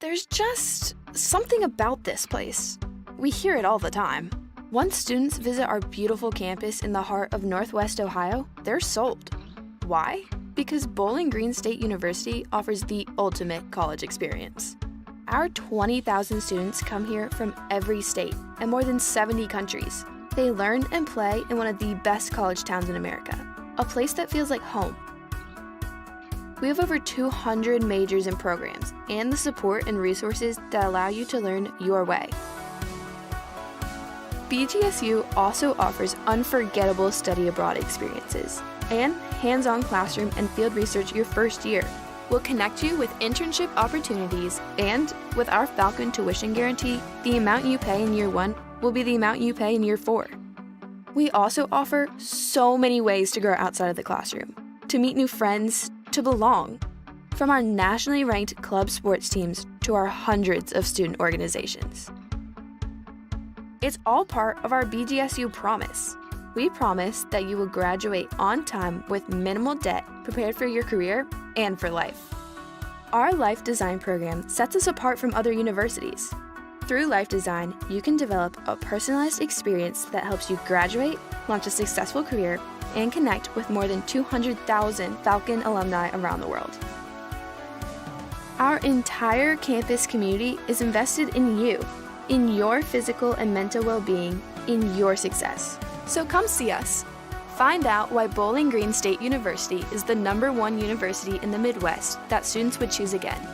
There's just something about this place. We hear it all the time. Once students visit our beautiful campus in the heart of Northwest Ohio, they're sold. Why? Because Bowling Green State University offers the ultimate college experience. Our 20,000 students come here from every state and more than 70 countries. They learn and play in one of the best college towns in America, a place that feels like home. We have over 200 majors and programs and the support and resources that allow you to learn your way. BGSU also offers unforgettable study abroad experiences and hands-on classroom and field research your first year. We'll connect you with internship opportunities, and with our Falcon tuition guarantee, the amount you pay in year 1 will be the amount you pay in year 4. We also offer so many ways to grow outside of the classroom, to meet new friends, to belong. From our nationally ranked club sports teams to our hundreds of student organizations. It's all part of our BGSU promise. We promise that you will graduate on time with minimal debt, prepared for your career and for life. Our Life Design program sets us apart from other universities. Through Life Design, you can develop a personalized experience that helps you graduate, launch a successful career, and connect with more than 200,000 Falcon alumni around the world. Our entire campus community is invested in you, in your physical and mental well-being, in your success. So come see us. Find out why Bowling Green State University is the #1 university in the Midwest that students would choose again.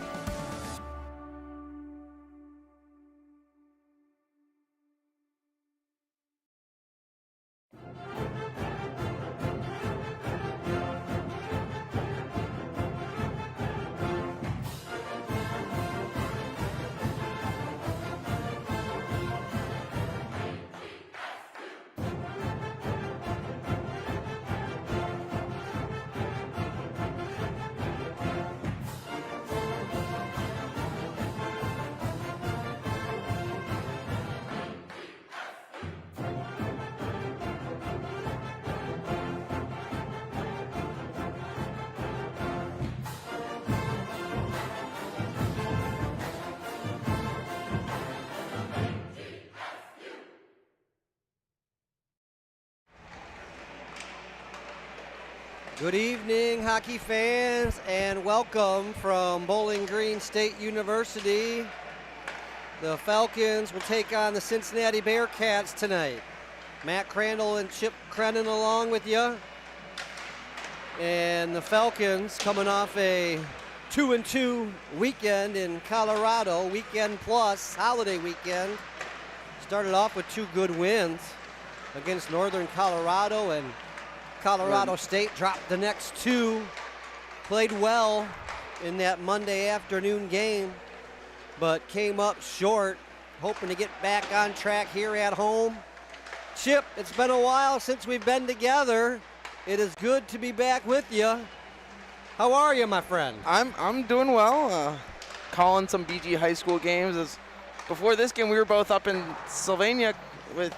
Good evening, hockey fans, and welcome from Bowling Green State University. The Falcons will take on the Cincinnati Bearcats tonight. Matt Crandall and Chip Creinin along with you. And the Falcons coming off a 2-2 weekend in Colorado, weekend plus holiday weekend. Started off with 2 good wins against Northern Colorado, and Colorado State dropped the next 2. Played well in that Monday afternoon game, but came up short, hoping to get back on track here at home. Chip, it's been a while since we've been together. It is good to be back with you. How are you, my friend? I'm doing well. Calling some BG high school games. Before this game, we were both up in Sylvania with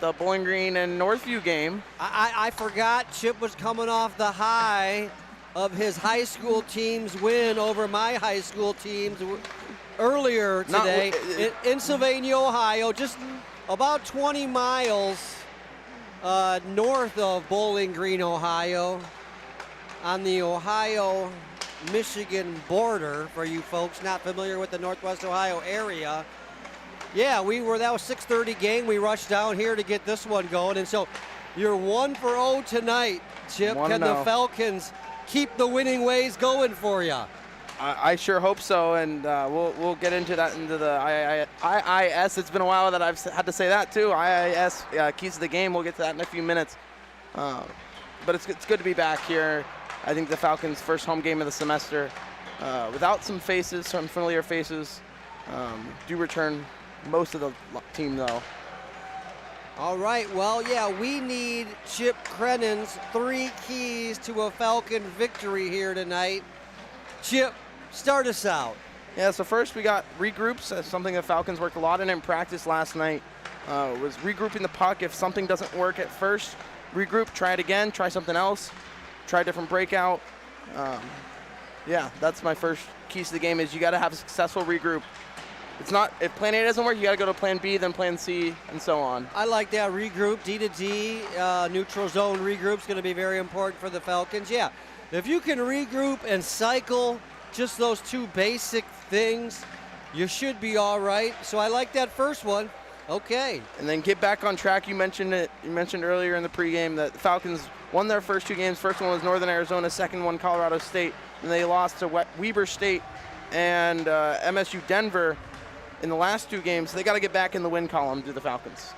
the Bowling Green and Northview game. I forgot Chip was coming off the high of his high school team's win over my high school teams earlier today in Sylvania, Ohio, just about 20 miles north of Bowling Green, Ohio, on the Ohio-Michigan border, for you folks not familiar with the Northwest Ohio area. Yeah, that was 6:30 game. We rushed down here to get this one going. And so you're 1-0 tonight, Chip. Can the Falcons keep the winning ways going for you? I sure hope so, and we'll get into that into the IIS. It's been a while that I've had to say that too. IIS keys to the game. We'll get to that in a few minutes. But it's good to be back here. I think the Falcons' first home game of the semester, without some familiar faces, do return most of the team though. All right, well, yeah, we need Chip Creinen's 3 keys to a Falcon victory here tonight. Chip, start us out. Yeah, so first we got regroups. That's something the Falcons worked a lot in practice last night. Was regrouping the puck. If something doesn't work at first, regroup, try it again, try something else, try a different breakout. Yeah, that's my first keys to the game is you got to have a successful regroup. It's not, if plan A doesn't work, you got to go to plan B, then plan C, and so on. I like that regroup, D to D, neutral zone regroup is going to be very important for the Falcons. Yeah, if you can regroup and cycle just those two basic things, you should be all right. So I like that first one. Okay. And then get back on track. You mentioned it. You mentioned earlier in the pregame that the Falcons won their first two games. First one was Northern Arizona, second one Colorado State. And they lost to Weber State and MSU Denver in the last two games. They got to get back in the win column to the Falcons.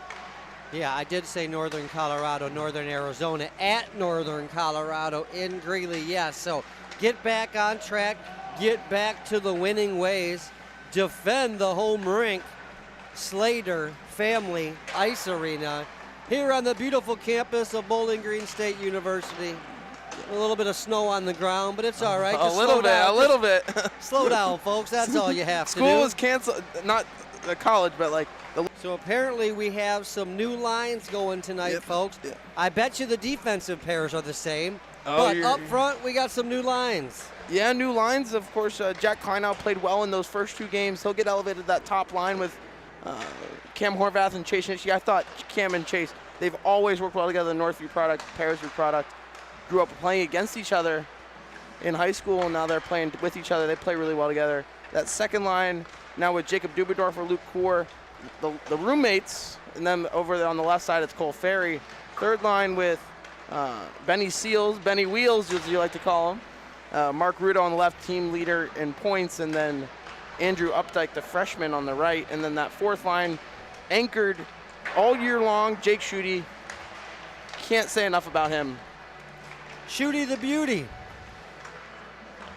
Yeah, I did say Northern Colorado, Northern Arizona at Northern Colorado in Greeley. Yes, so get back on track, get back to the winning ways, defend the home rink, Slater Family Ice Arena here on the beautiful campus of Bowling Green State University. A little bit of snow on the ground, but it's all right. A little bit. Slow down, folks. That's all you have to do. School is canceled, not the college, but like So apparently we have some new lines going tonight, folks. Yeah. I bet you the defensive pairs are the same, Oh, but up front we got some new lines. Yeah, new lines. Of course, Jack Kleinow played well in those first two games. He'll get elevated to that top line with Cam Horvath and Chase Nitschke. I thought Cam and Chase, they've always worked well together. The Northview product, Parisview product, grew up playing against each other in high school, and now they're playing with each other. They play really well together. That second line now with Jacob Dubendorfer, Luke Kaur, the roommates, and then over there on the left side it's Cole Ferry. Third line with Benny Seals, Benny Wheels as you like to call him. Mark Rudo on the left, team leader in points, and then Andrew Updike, the freshman, on the right. And then that fourth line anchored all year long, Jake Schutte. Can't say enough about him. Schutte the Beauty.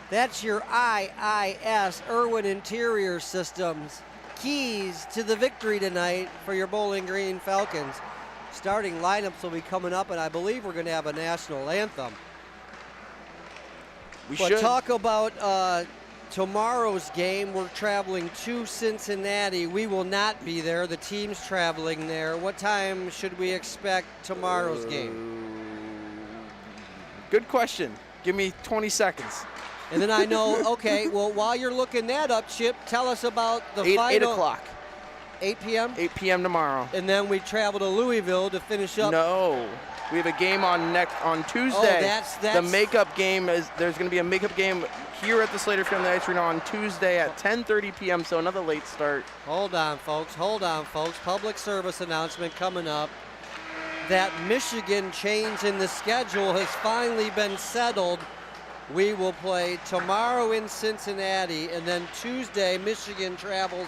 That's your IIS Irwin Interior Systems keys to the victory tonight for your Bowling Green Falcons. Starting lineups will be coming up, and I believe we're going to have a national anthem. We But should talk about tomorrow's game. We're traveling to Cincinnati. We will not be there. The team's traveling there. What time should we expect tomorrow's game? Good question. Give me 20 seconds. And then I know, okay, well, while you're looking that up, Chip, tell us about the 8 final. 8 o'clock. 8 p.m.? 8 p.m. tomorrow. And then we travel to Louisville to finish up. No. We have a game on Tuesday. Oh, that's the makeup game. There's going to be a makeup game here at the Slater Family Ice Arena on Tuesday at 10:30 p.m., so another late start. Hold on, folks. Public service announcement coming up. That Michigan change in the schedule has finally been settled. We will play tomorrow in Cincinnati, and then Tuesday, Michigan travels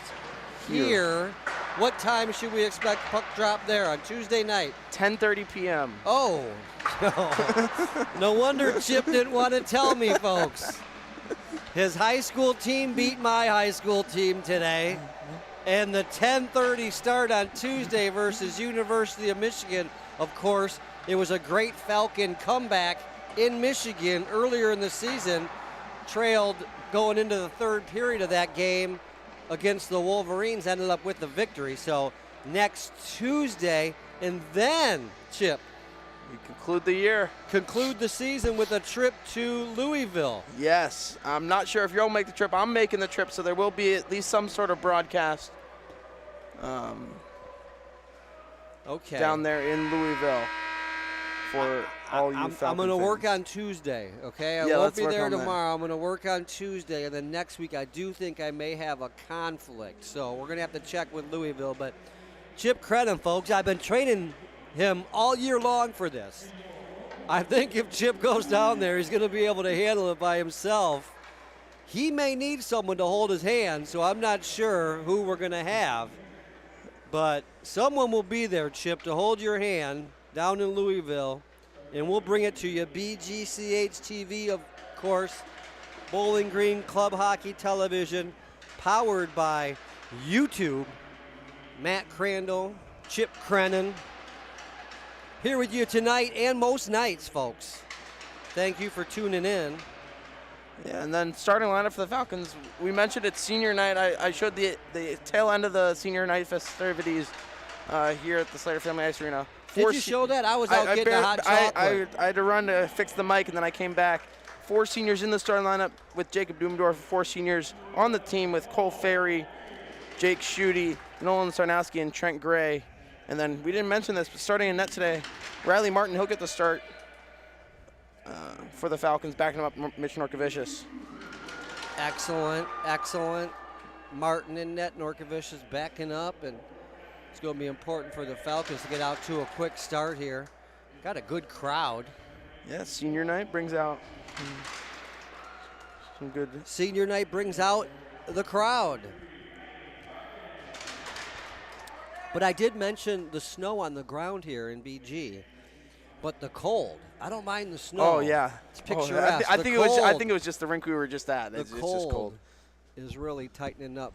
here. What time should we expect puck drop there on Tuesday night? 10:30 p.m. Oh, no wonder Chip didn't want to tell me, folks. His high school team beat my high school team today, and the 10:30 start on Tuesday versus University of Michigan. Of course, it was a great Falcon comeback in Michigan earlier in the season, trailed going into the third period of that game against the Wolverines, ended up with the victory. So next Tuesday, and then, Chip, we conclude the year. Conclude the season with a trip to Louisville. Yes. I'm not sure if you'll make the trip. I'm making the trip, so there will be at least some sort of broadcast Okay. down there in Louisville for all you Falcon I'm going to fans. work on Tuesday, okay? I Yeah, won't let's be work there on that. tomorrow. I'm going to work on Tuesday, and then next week I do think I may have a conflict. So we're going to have to check with Louisville. But Chip Creinin, folks, I've been training him all year long for this. I think if Chip goes down there, he's going to be able to handle it by himself. He may need someone to hold his hand, so I'm not sure who we're going to have. But someone will be there, Chip, to hold your hand down in Louisville, and we'll bring it to you. BGCH TV, of course, Bowling Green Club Hockey Television, powered by YouTube. Matt Crandall, Chip Creinin, here with you tonight and most nights, folks. Thank you for tuning in. Yeah, and then starting lineup for the Falcons, we mentioned it's senior night. I showed the tail end of the senior night festivities here at the Slater Family Ice Arena. Did you show that? I was out getting a hot chocolate. I had to run to fix the mic, and then I came back. 4 seniors in the starting lineup with Jacob Dumendorf, 4 seniors on the team with Cole Ferry, Jake Schutte, Nolan Sarnowski, and Trent Gray. And then we didn't mention this, but starting in net today, Riley Martin, he'll get the start for the Falcons, backing him up Mitch Norkovicius. Excellent, excellent. Martin in net, Norkovicius backing up, and it's going to be important for the Falcons to get out to a quick start here. Got a good crowd. Yeah, senior night brings out some good. Senior night brings out the crowd. But I did mention the snow on the ground here in BG, but the cold. I don't mind the snow. Oh yeah, it's picturesque. I think it was just the rink we were just at. It's just cold. Is really tightening up.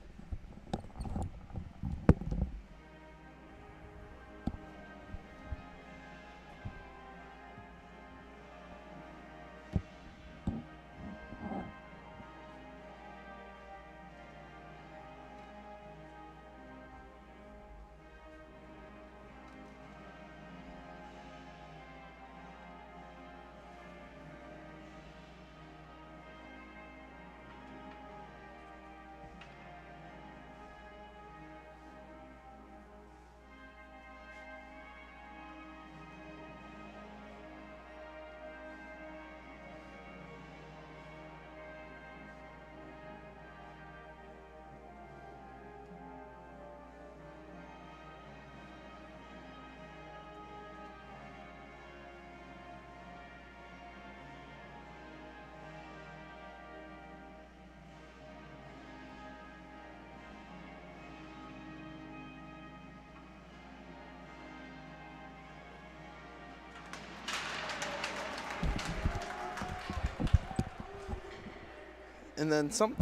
And then some.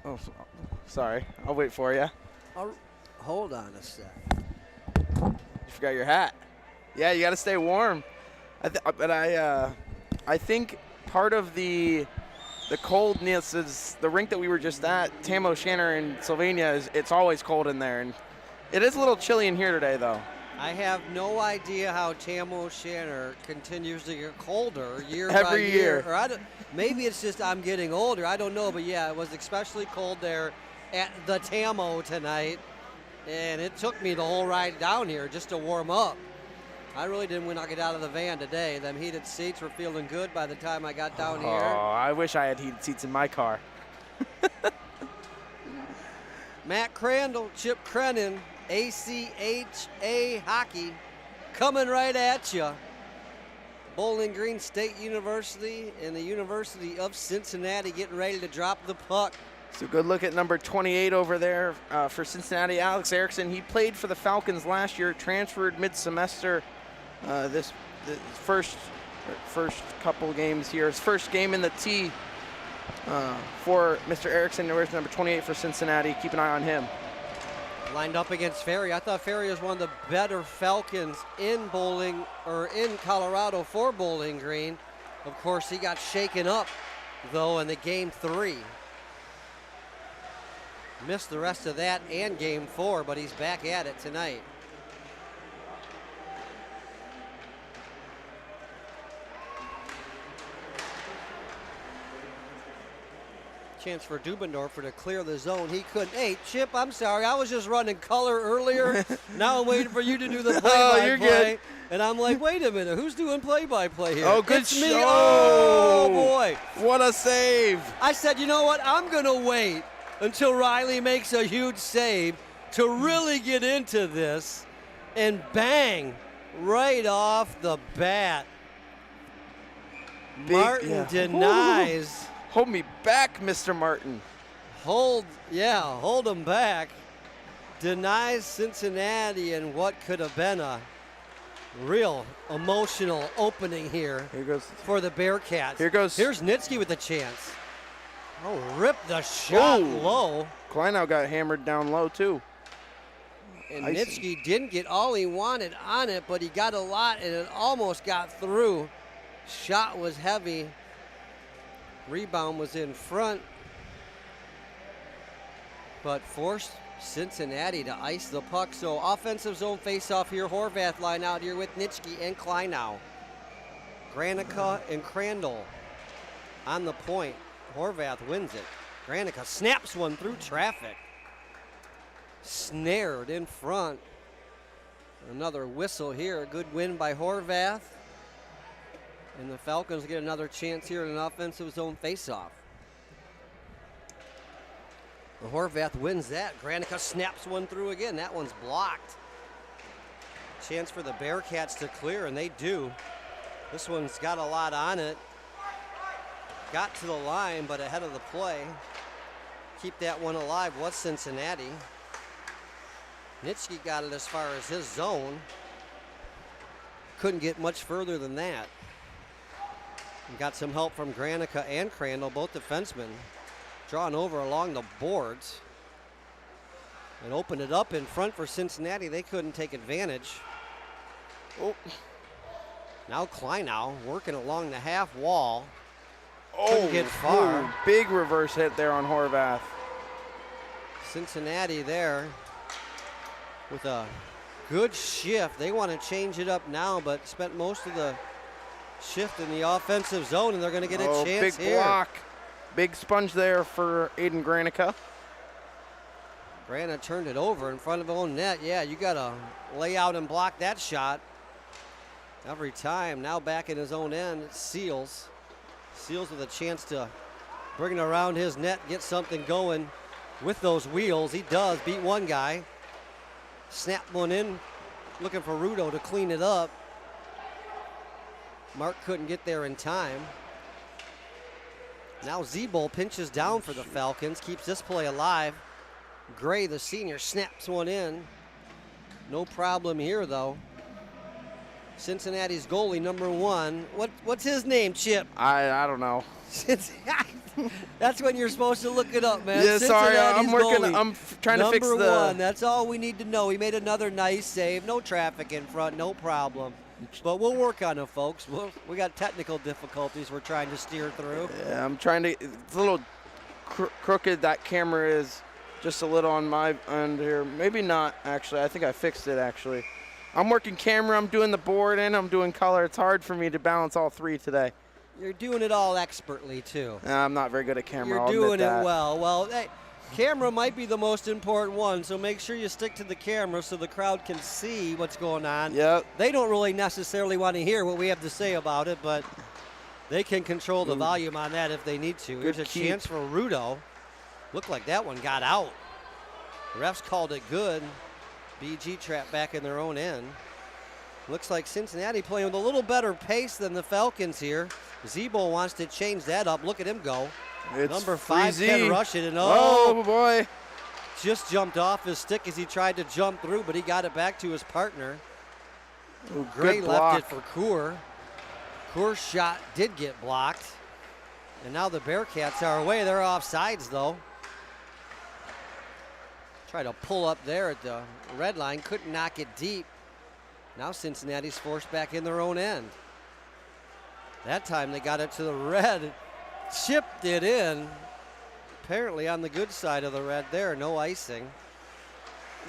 Oh, sorry. I'll wait for you. Hold on a sec. You forgot your hat. Yeah, you got to stay warm. I think part of the coldness is the rink that we were just at, Tam O'Shanter in Sylvania. It's always cold in there, and it is a little chilly in here today, though. I have no idea how Tam O'Shanter continues to get colder year Every by year. year. Maybe it's just I'm getting older. I don't know, but yeah, it was especially cold there at the Tamo tonight, and it took me the whole ride down here just to warm up. I really didn't want to get out of the van today. Them heated seats were feeling good by the time I got down here. Oh, I wish I had heated seats in my car. Matt Crandall, Chip Creinin, ACHA hockey, coming right at you. Bowling Green State University and the University of Cincinnati getting ready to drop the puck. So good look at number 28 over there for Cincinnati, Alex Erickson. He played for the Falcons last year, transferred mid-semester this first couple games here. His first game in the T for Mr. Erickson. There's number 28 for Cincinnati. Keep an eye on him. Lined up against Ferry. I thought Ferry was one of the better Falcons in bowling, or in Colorado for Bowling Green. Of course, he got shaken up, though, in the game 3. Missed the rest of that and game 4, but he's back at it tonight. Chance for Dubendorfer to clear the zone. He couldn't. Hey, Chip, I'm sorry. I was just running color earlier. Now I'm waiting for you to do the play-by-play. You're good. And I'm like, wait a minute. Who's doing play-by-play here? Oh, good It's me. show. Oh, boy. What a save. I said, you know what? I'm going to wait until Riley makes a huge save to really get into this. And bang, right off the bat. Martin denies. Hold me back, Mr. Martin. Hold him back. Denies Cincinnati and what could have been a real emotional opening here for the Bearcats. Here's Nitsky with a chance. Oh, ripped the shot low. Kleinow got hammered down low, too. And Nitsky didn't get all he wanted on it, but he got a lot, and it almost got through. Shot was heavy. Rebound was in front, but forced Cincinnati to ice the puck. So offensive zone face-off here. Horvath line out here with Nitschke and Kleinow. Granica and Crandall on the point. Horvath wins it. Granica snaps one through traffic. Snared in front. Another whistle here. A good win by Horvath. And the Falcons get another chance here in an offensive zone faceoff. The Horvath wins that. Granica snaps one through again. That one's blocked. Chance for the Bearcats to clear, and they do. This one's got a lot on it. Got to the line, but ahead of the play. Keep that one alive was Cincinnati. Nitschke got it as far as his zone. Couldn't get much further than that. And got some help from Granica and Crandall, both defensemen, drawn over along the boards. And opened it up in front for Cincinnati. They couldn't take advantage. Oh. Now Kleinow working along the half wall. Couldn't get far. Ooh, big reverse hit there on Horvath. Cincinnati there with a good shift. They want to change it up now, but spent most of the shift in the offensive zone, and they're going to get a chance big here. Block. Big sponge there for Aiden Granica. Grana turned it over in front of his own net. Yeah, you got to lay out and block that shot every time. Now back in his own end, it's Seals. Seals with a chance to bring it around his net, get something going with those wheels. He does beat one guy. Snap one in, looking for Rudo to clean it up. Mark couldn't get there in time. Now Zebol pinches down for the Falcons, keeps this play alive. Gray, the senior, snaps one in. No problem here, though. Cincinnati's goalie, number 1. What's his name, Chip? I don't know. That's when you're supposed to look it up, man. Yeah, sorry, I'm working. Goalie, I'm trying to fix the. Number 1. That's all we need to know. He made another nice save. No traffic in front. No problem. But we'll work on it, folks. We got technical difficulties we're trying to steer through. Yeah, I'm trying to. It's a little crooked. That camera is just a little on my end here. Maybe not, actually. I think I fixed it, actually. I'm working camera. I'm doing the board, and I'm doing color. It's hard for me to balance all three today. You're doing it all expertly, too. I'm not very good at camera. You're doing it well. Well, hey, camera might be the most important one, so make sure you stick to the camera so the crowd can see what's going on. Yep. They don't really necessarily want to hear what we have to say about it, but they can control the volume on that if they need to. Here's a chance for Rudo. Looked like that one got out. The refs called it good. BG trapped back in their own end. Looks like Cincinnati playing with a little better pace than the Falcons here. Zebo wants to change that up. Look at him go. It's Number 5 can rush it, and oh boy. Just jumped off his stick as he tried to jump through, but he got it back to his partner. Ooh, Gray good left block. it for Coor. Coor's shot did get blocked. And now the Bearcats are away. They're offsides, though. Try to pull up there at the red line. Couldn't knock it deep. Now Cincinnati's forced back in their own end. That time they got it to the red. Chipped it in. Apparently on the good side of the red there. No icing.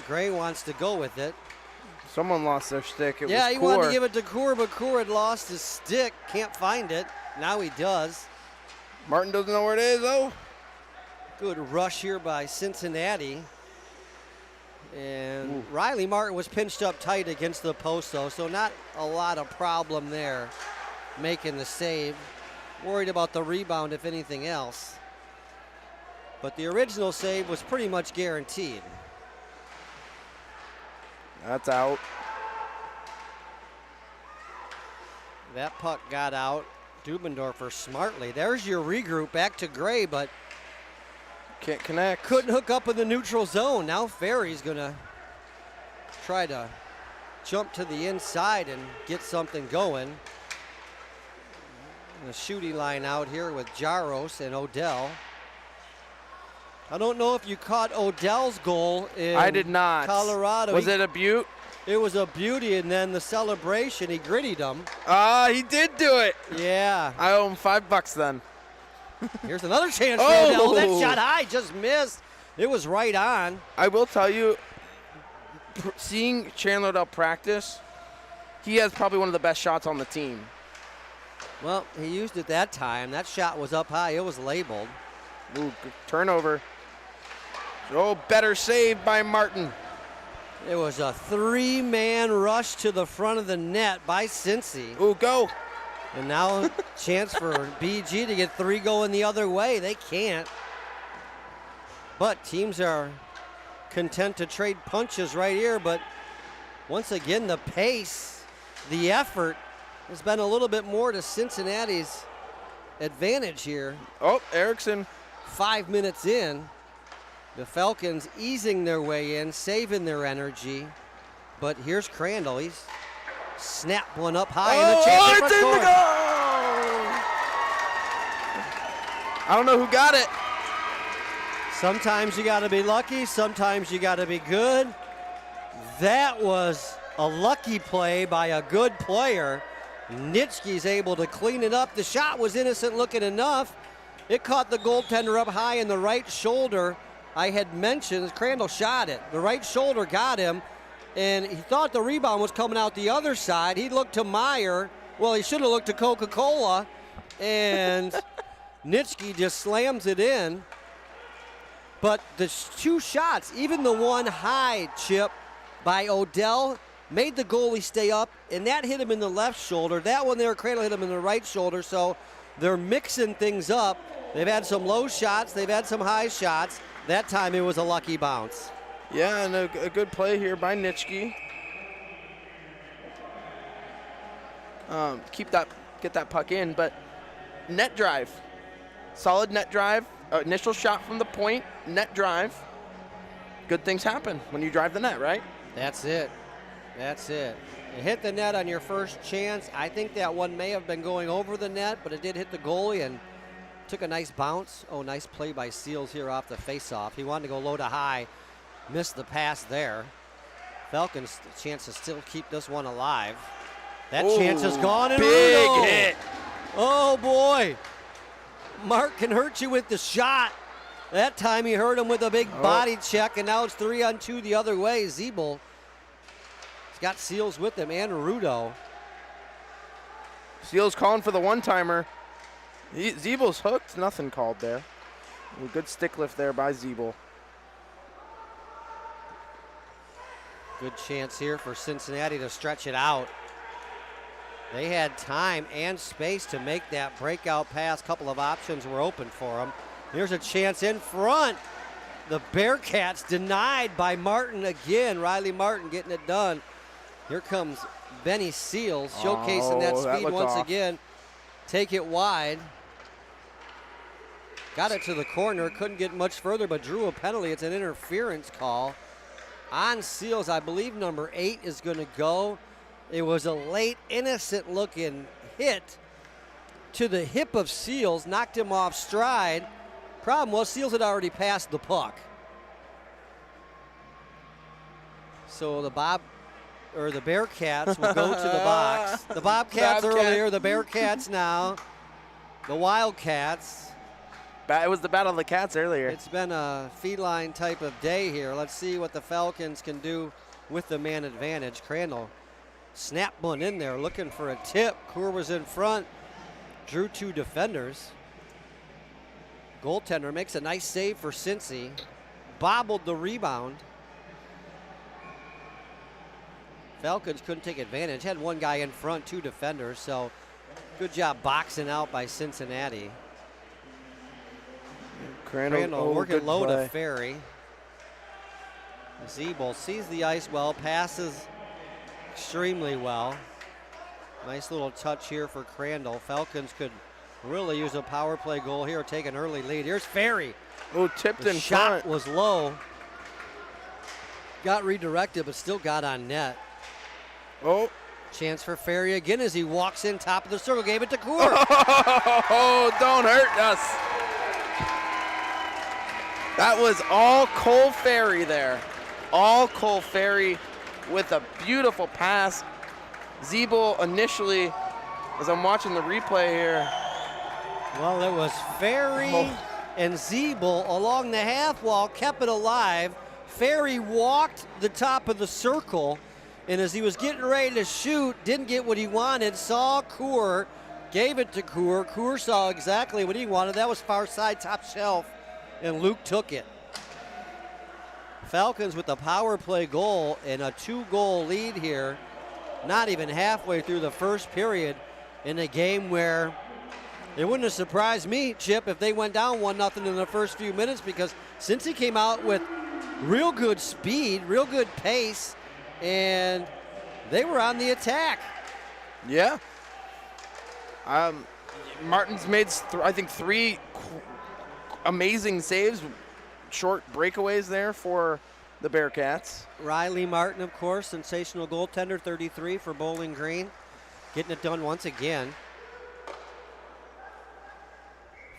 Gray wants to go with it. Someone lost their stick. It yeah, was he Coor. wanted to give it to Coor, but Coor had lost his stick. Can't find it. Now he does. Martin doesn't know where it is, though. Good rush here by Cincinnati. And Riley Martin was pinched up tight against the post, though, so not a lot of problem there making the save. Worried about the rebound, if anything else. But the original save was pretty much guaranteed. That's out. That puck got out. Dubendorfer smartly. There's your regroup back to Gray, but can't connect. Couldn't hook up in the neutral zone. Now Ferry's gonna try to jump to the inside and get something going. The shooting line out here with Jaros and Odell. I don't know if you caught Odell's goal in I did not. Colorado. Was it a beaut? It was a beauty, and then the celebration, he grittied him. He did do it. Yeah. I owe him $5 then. Here's another chance for Odell. That shot high just missed. It was right on. I will tell you, seeing Chandler Odell practice, he has probably one of the best shots on the team. Well, he used it that time. That shot was up high. It was labeled. Ooh, good turnover. Oh, better save by Martin. It was a 3-man rush to the front of the net by Cincy. Ooh, go. And now a chance for BG to get 3 going the other way. They can't. But teams are content to trade punches right here. But once again, the pace, the effort has been a little bit more to Cincinnati's advantage here. Oh, Erickson. 5 minutes in, the Falcons easing their way in, saving their energy. But here's Crandall. He's snapped one up high. And a chance it's in the goal! I don't know who got it. Sometimes you got to be lucky. Sometimes you got to be good. That was a lucky play by a good player. Nitschke's able to clean it up. The shot was innocent looking enough. It caught the goaltender up high in the right shoulder. I had mentioned Crandall shot it. The right shoulder got him, and he thought the rebound was coming out the other side. He looked to Meyer. Well, he should have looked to Coca-Cola, and Nitschke just slams it in. But the 2 shots, even the one high chip by Odell, made the goalie stay up, and that hit him in the left shoulder. That one there, Crandall hit him in the right shoulder, so they're mixing things up. They've had some low shots. They've had some high shots. That time it was a lucky bounce. Yeah, and a good play here by Nitschke. Get that puck in, but net drive. Solid net drive. Initial shot from the point, net drive. Good things happen when you drive the net, right? That's it. That's it. You hit the net on your first chance. I think that one may have been going over the net, but it did hit the goalie and took a nice bounce. Oh, nice play by Seals here off the faceoff. He wanted to go low to high, missed the pass there. Falcons a chance to still keep this one alive. That chance is gone. And big Rudo. hit. Oh boy. Mark can hurt you with the shot. That time he hurt him with a big body check, and now it's 3-on-2 the other way. Zeeble got Seals with him and Rudo. Seals calling for the one-timer. Zeebel's hooked. Nothing called there. A good stick lift there by Zeeble. Good chance here for Cincinnati to stretch it out. They had time and space to make that breakout pass. Couple of options were open for them. Here's a chance in front. The Bearcats denied by Martin again. Riley Martin getting it done. Here comes Benny Seals showcasing that speed once again. Take it wide. Got it to the corner. Couldn't get much further, but drew a penalty. It's an interference call on Seals. I believe number 8 is going to go. It was a late, innocent-looking hit to the hip of Seals. Knocked him off stride. Problem was Seals had already passed the puck. So the Bearcats will go to the box. The Bobcats earlier, the Bearcats now. The Wildcats. It was the Battle of the Cats earlier. It's been a feline type of day here. Let's see what the Falcons can do with the man advantage. Crandall snapped one in there looking for a tip. Coor was in front. Drew 2 defenders. Goaltender makes a nice save for Cincy. Bobbled the rebound. Falcons couldn't take advantage. Had one guy in front, 2 defenders, so good job boxing out by Cincinnati. Crandall working low to Ferry. Zeeble sees the ice well, passes extremely well. Nice little touch here for Crandall. Falcons could really use a power play goal here, take an early lead. Here's Ferry. Oh, tipped in front. Shot was low. Got redirected, but still got on net. Oh. Chance for Ferry again as he walks in top of the circle. Gave it to Coor. Oh, don't hurt us. That was all Cole Ferry there. All Cole Ferry with a beautiful pass. Zeeble initially, as I'm watching the replay here. Well, it was Ferry and Zeeble along the half wall, kept it alive. Ferry walked the top of the circle, and as he was getting ready to shoot, didn't get what he wanted, saw Coor gave it to Coor. Coor saw exactly what he wanted. That was far side, top shelf, and Luke took it. Falcons with a power play goal and a 2-goal lead here, not even halfway through the first period in a game where it wouldn't have surprised me, Chip, if they went down 1-0 in the first few minutes, because Cincy came out with real good speed, real good pace, and they were on the attack. Yeah. Martin's made, I think, 3 amazing saves, short breakaways there for the Bearcats. Riley Martin, of course, sensational goaltender, 33 for Bowling Green, getting it done once again.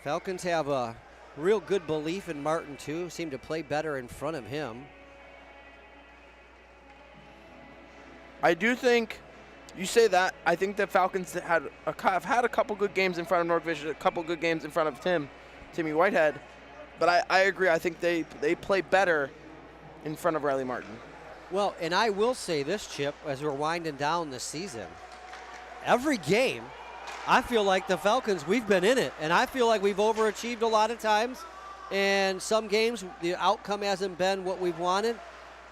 Falcons have a real good belief in Martin, too. Seem to play better in front of him. I do think, you say that, I think the Falcons have had a couple good games in front of Northfish, a couple good games in front of Timmy Whitehead. But I agree, I think they play better in front of Riley Martin. Well, and I will say this, Chip, as we're winding down the season, every game, I feel like the Falcons, we've been in it, and I feel like we've overachieved a lot of times, and some games the outcome hasn't been what we've wanted,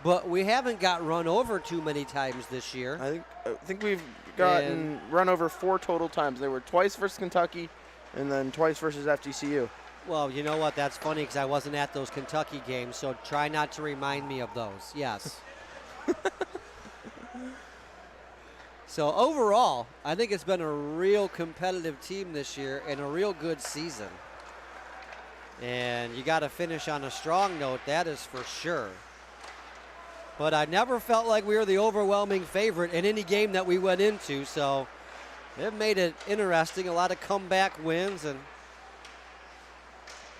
but we haven't got run over too many times this year. I think we've gotten run over 4 total times. They were twice versus Kentucky and then twice versus FGCU. Well, you know what? That's funny because I wasn't at those Kentucky games, so try not to remind me of those. Yes. So overall, I think it's been a real competitive team this year and a real good season. And you got to finish on a strong note, that is for sure. But I never felt like we were the overwhelming favorite in any game that we went into, so it made it interesting. A lot of comeback wins and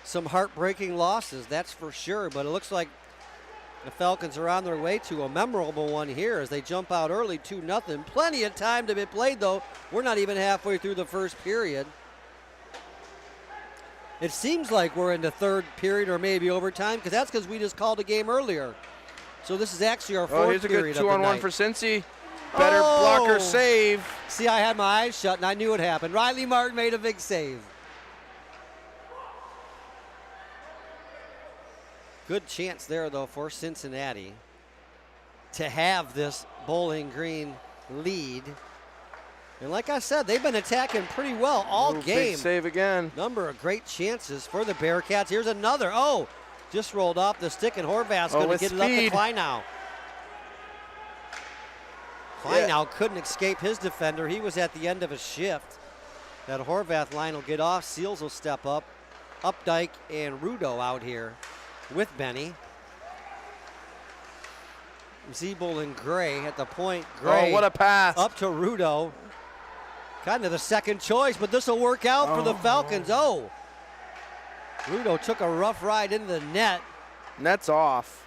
some heartbreaking losses, that's for sure. But it looks like the Falcons are on their way to a memorable one here as they jump out early, 2-0. Plenty of time to be played, though. We're not even halfway through the first period. It seems like we're in the third period or maybe overtime, because that's because we just called a game earlier. So this is actually our fourth period of the night. Here's a good 2-on-1 for Cincy. Better blocker save. See, I had my eyes shut and I knew it happened. Riley Martin made a big save. Good chance there, though, for Cincinnati to have this Bowling Green lead. And like I said, they've been attacking pretty well all game. Big save again. Number of great chances for the Bearcats. Here's another. Oh, just rolled off the stick, and Horvath's going to get it up to Kleinow. Kleinow couldn't escape his defender. He was at the end of a shift. That Horvath line will get off. Seals will step up. Updike and Rudo out here with Benny. Zeeble and Gray at the point. Gray, oh, what a pass. Up to Rudo. Kind of the second choice, but this will work out for the Falcons. Oh, Rudo took a rough ride into the net. Net's off.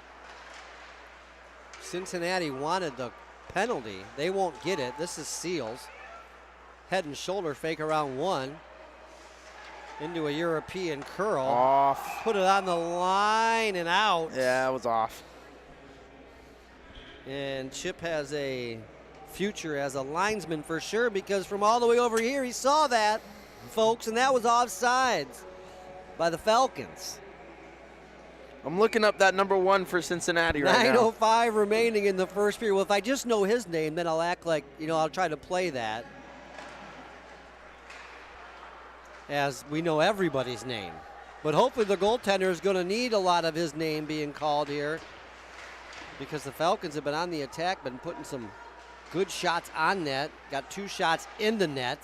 Cincinnati wanted the penalty. They won't get it. This is Seals. Head and shoulder fake around one. Into a European curl. Off. Put it on the line and out. Yeah, it was off. And Chip has a future as a linesman for sure, because from all the way over here, he saw that, folks, and that was offsides by the Falcons. I'm looking up that number 1 for Cincinnati right now. 9:05 remaining in the first period. Well, if I just know his name, then I'll act like, I'll try to play that, as we know everybody's name. But hopefully the goaltender is going to need a lot of his name being called here, because the Falcons have been on the attack, been putting some good shots on net. Got 2 shots in the net,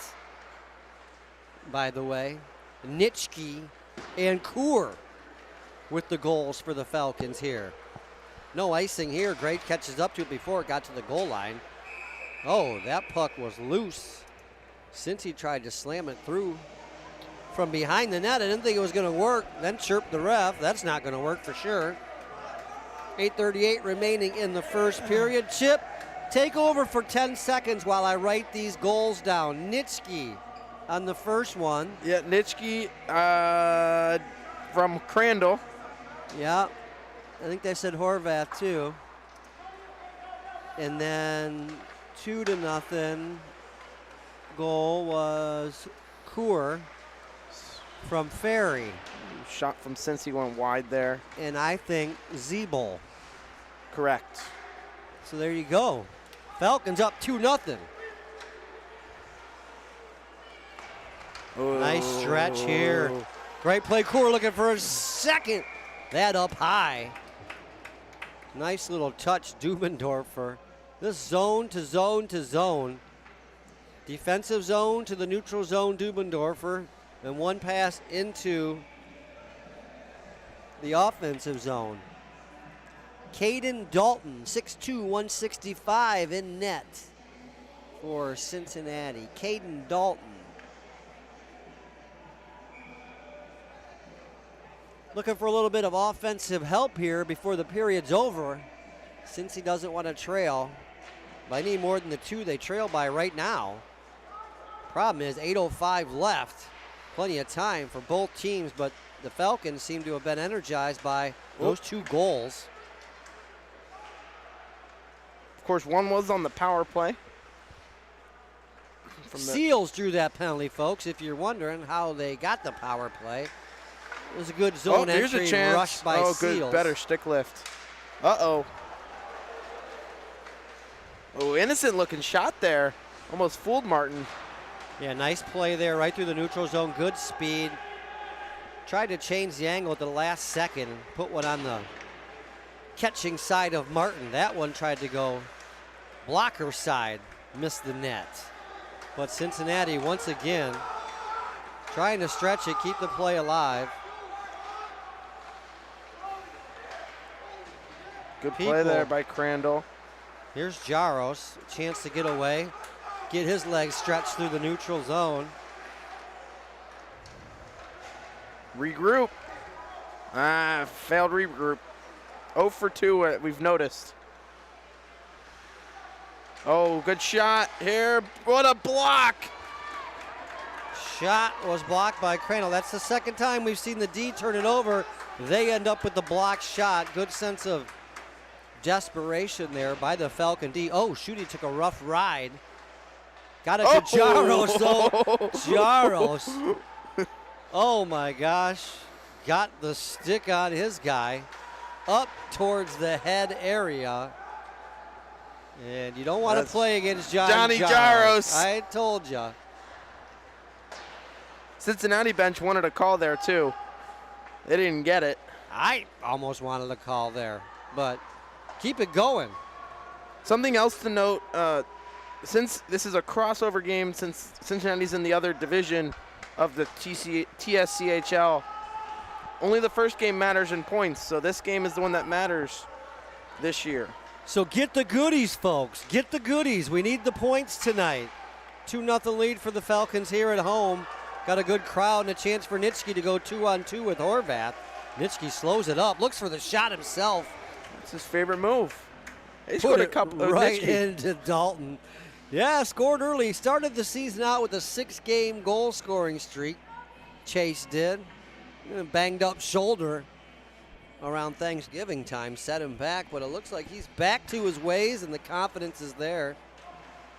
by the way. Nitschke and Coor with the goals for the Falcons here. No icing here. Gray catches up to it before it got to the goal line. Oh, that puck was loose. Cincy tried to slam it through from behind the net. I didn't think it was going to work. Then chirped the ref. That's not going to work for sure. 8:38 remaining in the first period. Chip, take over for 10 seconds while I write these goals down. Nitschke on the first one. Yeah, Nitschke from Crandall. Yeah, I think they said Horvath too. And then 2-0 goal was Kaur from Ferry. Shot from Cincy went wide there. And I think Zeeble. Correct. So there you go. Falcons up 2-0. Nice stretch here. Great play. Kaur looking for a second. That up high. Nice little touch, Dubendorfer. This zone to zone to zone. Defensive zone to the neutral zone, Dubendorfer. And one pass into the offensive zone. Caden Dalton, 6'2", 165 in net for Cincinnati. Caden Dalton. Looking for a little bit of offensive help here before the period's over, since he doesn't want to trail by any more than the 2 they trail by right now. Problem is 8:05 left. Plenty of time for both teams, but the Falcons seem to have been energized by those 2 goals. Of course, one was on the power play. Seals drew that penalty, folks, if you're wondering how they got the power play. It was a good zone here's entry a chance. rush by Seals. Good, better stick lift. Uh-oh. Oh, innocent looking shot there. Almost fooled Martin. Yeah, nice play there right through the neutral zone. Good speed. Tried to change the angle at the last second and put one on the catching side of Martin. That one tried to go blocker side, missed the net. But Cincinnati once again trying to stretch it, keep the play alive. Good play there by Crandall. Here's Jaros, a chance to get away, get his legs stretched through the neutral zone. Regroup. Failed regroup. 0 for 2, we've noticed. Oh, good shot here. What a block. Shot was blocked by Crandall. That's the second time we've seen the D turn it over. They end up with the blocked shot. Good sense of desperation there by the Falcon D. Oh, shoot, he took a rough ride. Got it to Jaros, though. Jaros. Oh, my gosh. Got the stick on his guy up towards the head area. And you don't want to play against Johnny Jaros. I told you. Cincinnati bench wanted a call there, too. They didn't get it. I almost wanted a call there, but keep it going. Something else to note, since this is a crossover game, since Cincinnati's in the other division of the TSCHL, only the first game matters in points, so this game is the one that matters this year. So get the goodies, folks. Get the goodies. We need the points tonight. 2-0 lead for the Falcons here at home. Got a good crowd and a chance for Nitschke to go 2-on-2 with Horvath. Nitschke slows it up, looks for the shot himself. That's his favorite move. He scored a couple right Nitschke. Into Dalton. Yeah, scored early. Started the season out with a 6-game goal scoring streak. Chase did. Banged up shoulder around Thanksgiving time set him back, but it looks like he's back to his ways and the confidence is there.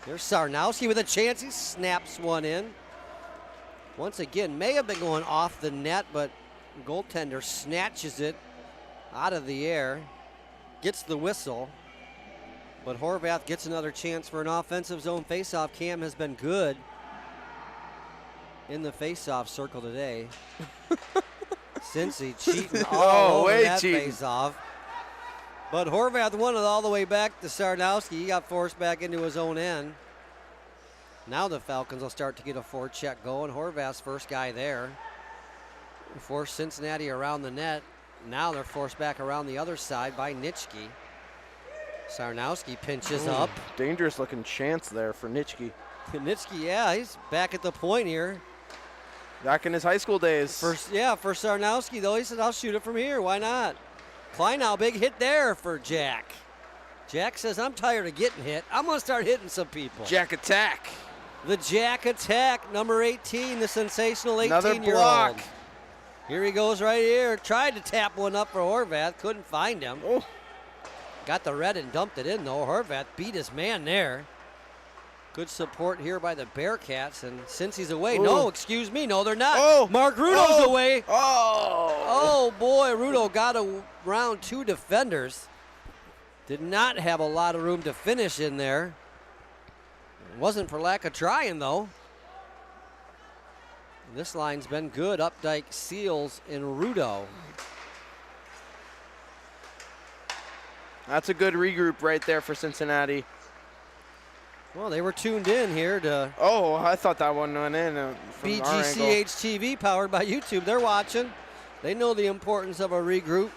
There's Sarnowski with a chance. He snaps one in. Once again, may have been going off the net, but goaltender snatches it out of the air, gets the whistle. But Horvath gets another chance for an offensive zone faceoff. Cam has been good in the faceoff circle today. Cincy cheating all over that faceoff. But Horvath won it all the way back to Sarnowski. He got forced back into his own end. Now the Falcons will start to get a forecheck going. Horvath's first guy there. Forced Cincinnati around the net. Now they're forced back around the other side by Nitschke. Sarnowski pinches up. Dangerous looking chance there for Nitschke. Nitschke, yeah, he's back at the point here. Back in his high school days. For Sarnowski, though, he said, I'll shoot it from here. Why not? Kleinow, big hit there for Jack. Jack says, I'm tired of getting hit. I'm going to start hitting some people. Jack attack. The Jack attack, number 18, the sensational 18-year-old. Another block. Here he goes right here. Tried to tap one up for Horvath. Couldn't find him. Oh. Got the red and dumped it in, though. Horvath beat his man there. Good support here by the Bearcats, and since he's away, Ooh. no, excuse me, no, they're not. Oh. Mark Rudo's away. Oh. Oh boy, Rudo got around 2 defenders. Did not have a lot of room to finish in there. It wasn't for lack of trying though. This line's been good. Updike, Seals, and Rudo. That's a good regroup right there for Cincinnati. Well, they were tuned in here to Oh, I thought that one went in from our angle. BGCH TV, powered by YouTube. They're watching. They know the importance of a regroup.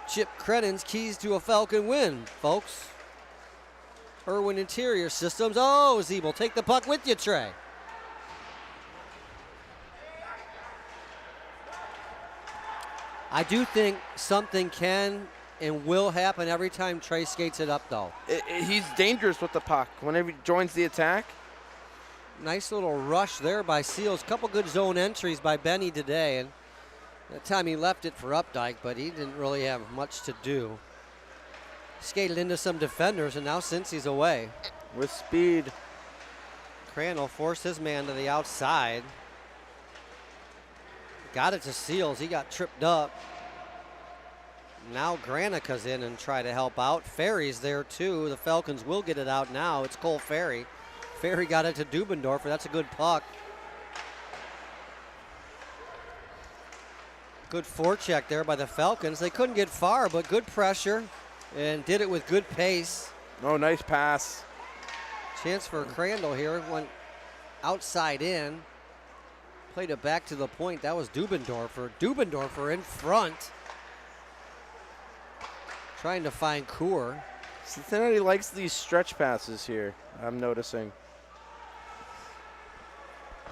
Chip Creinин's keys to a Falcon win, folks. Irwin Interior Systems. Oh, Zeeble, take the puck with you, Trey. I do think something can and will happen every time Trey skates it up, though. He's dangerous with the puck whenever he joins the attack. Nice little rush there by Seals. Couple good zone entries by Benny today. And that time he left it for Updike, but he didn't really have much to do. Skated into some defenders, and now since he's away. With speed. Crandall forced his man to the outside. Got it to Seals. He got tripped up. Now Granica's in and try to help out. Ferry's there too. The Falcons will get it out now. It's Cole Ferry. Ferry got it to Dubendorfer. That's a good puck. Good forecheck there by the Falcons. They couldn't get far, but good pressure and did it with good pace. Oh, nice pass. Chance for Crandall here. Went outside in. Played it back to the point. That was Dubendorfer. Dubendorfer in front. Trying to find Coor. Cincinnati likes these stretch passes here, I'm noticing.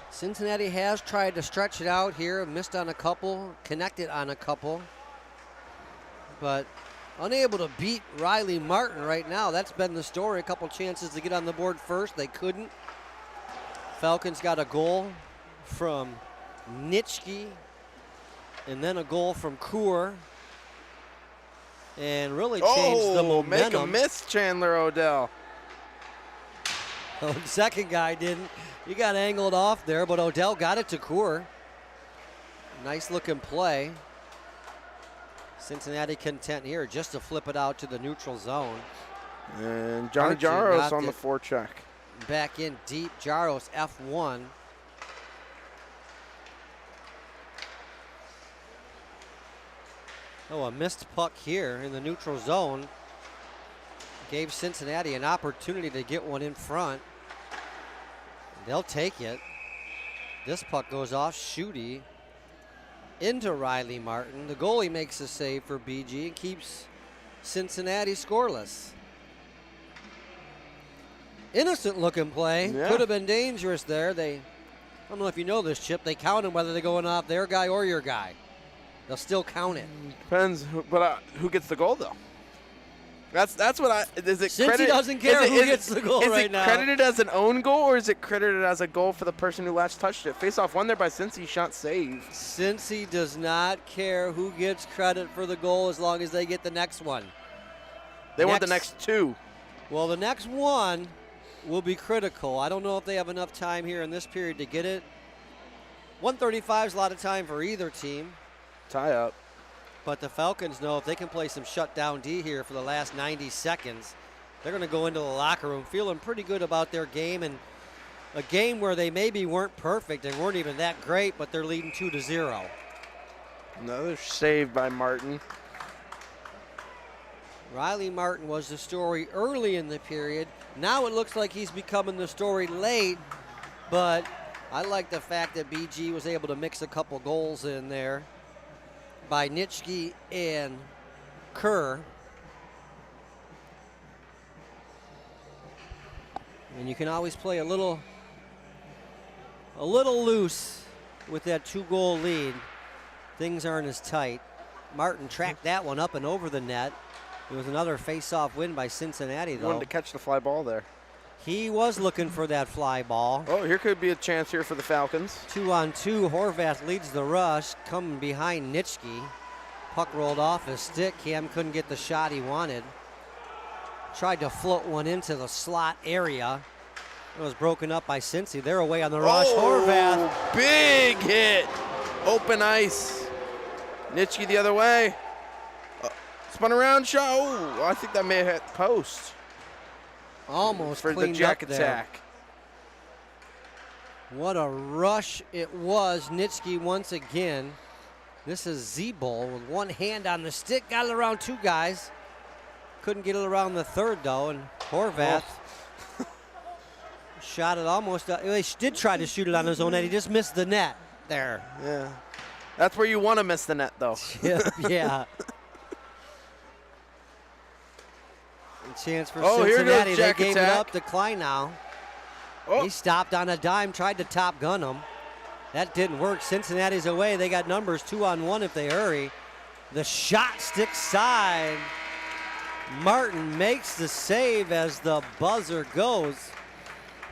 Cincinnati has tried to stretch it out here, missed on a couple, connected on a couple, but unable to beat Riley Martin right now. That's been the story. A couple chances to get on the board first. They couldn't. Falcons got a goal from Nitschke and then a goal from Coor. And really changed the momentum. Make a miss, Chandler Odell. Oh, the second guy didn't. He got angled off there, but Odell got it to Coor. Nice looking play. Cincinnati content here just to flip it out to the neutral zone. And Johnny Archie Jaros knocked on the it forecheck. back in deep. Jaros F1. Oh, a missed puck here in the neutral zone. Gave Cincinnati an opportunity to get one in front. They'll take it. This puck goes off Schutte into Riley Martin. The goalie makes a save for BG and keeps Cincinnati scoreless. Innocent looking play. Yeah. Could have been dangerous there. I don't know if you know this, Chip. They count them whether they're going off their guy or your guy. They'll still count it. Depends, but who gets the goal though? That's what is it? Since he doesn't care who gets the goal right now. Is it credited as an own goal or is it credited as a goal for the person who last touched it? Face off won there by Cincy, shot save. Cincy does not care who gets credit for the goal as long as they get the next one. They want the next two. Well, the next one will be critical. I don't know if they have enough time here in this period to get it. 135 is a lot of time for either team. Tie up. But the Falcons know if they can play some shutdown D here for the last 90 seconds, they're going to go into the locker room feeling pretty good about their game, and a game where they maybe weren't perfect and weren't even that great, but they're leading 2-0. Another save by Martin. Riley Martin was the story early in the period. Now it looks like he's becoming the story late, but I like the fact that BG was able to mix a couple goals in there by Nitschke and Kerr. And you can always play a little loose with that 2-goal lead. Things aren't as tight. Martin tracked that one up and over the net. It was another face-off win by Cincinnati, though. He wanted to catch the fly ball there. He was looking for that fly ball. Oh, here could be a chance here for the Falcons. 2-on-2, Horvath leads the rush, coming behind Nitschke. Puck rolled off his stick. Cam couldn't get the shot he wanted. Tried to float one into the slot area. It was broken up by Cincy. They're away on the rush. Horvath. Big hit. Open ice. Nitschke the other way. Spun around shot. Oh, I think that may have hit post. Almost for the cleaned jack up there. attack. What a rush it was. Nitschke once again. This is Zebol with one hand on the stick. Got it around two guys. Couldn't get it around the third, though. And Horvath shot it almost. He did try to shoot it on his own net. He just missed the net there. Yeah. That's where you want to miss the net, though. Yeah. A chance for Here Cincinnati. goes They Jack gave attack. it up to Kleinow. Oh. He stopped on a dime, tried to top gun him. That didn't work. Cincinnati's away. They got numbers 2-on-1 if they hurry. The shot sticks side. Martin makes the save as the buzzer goes.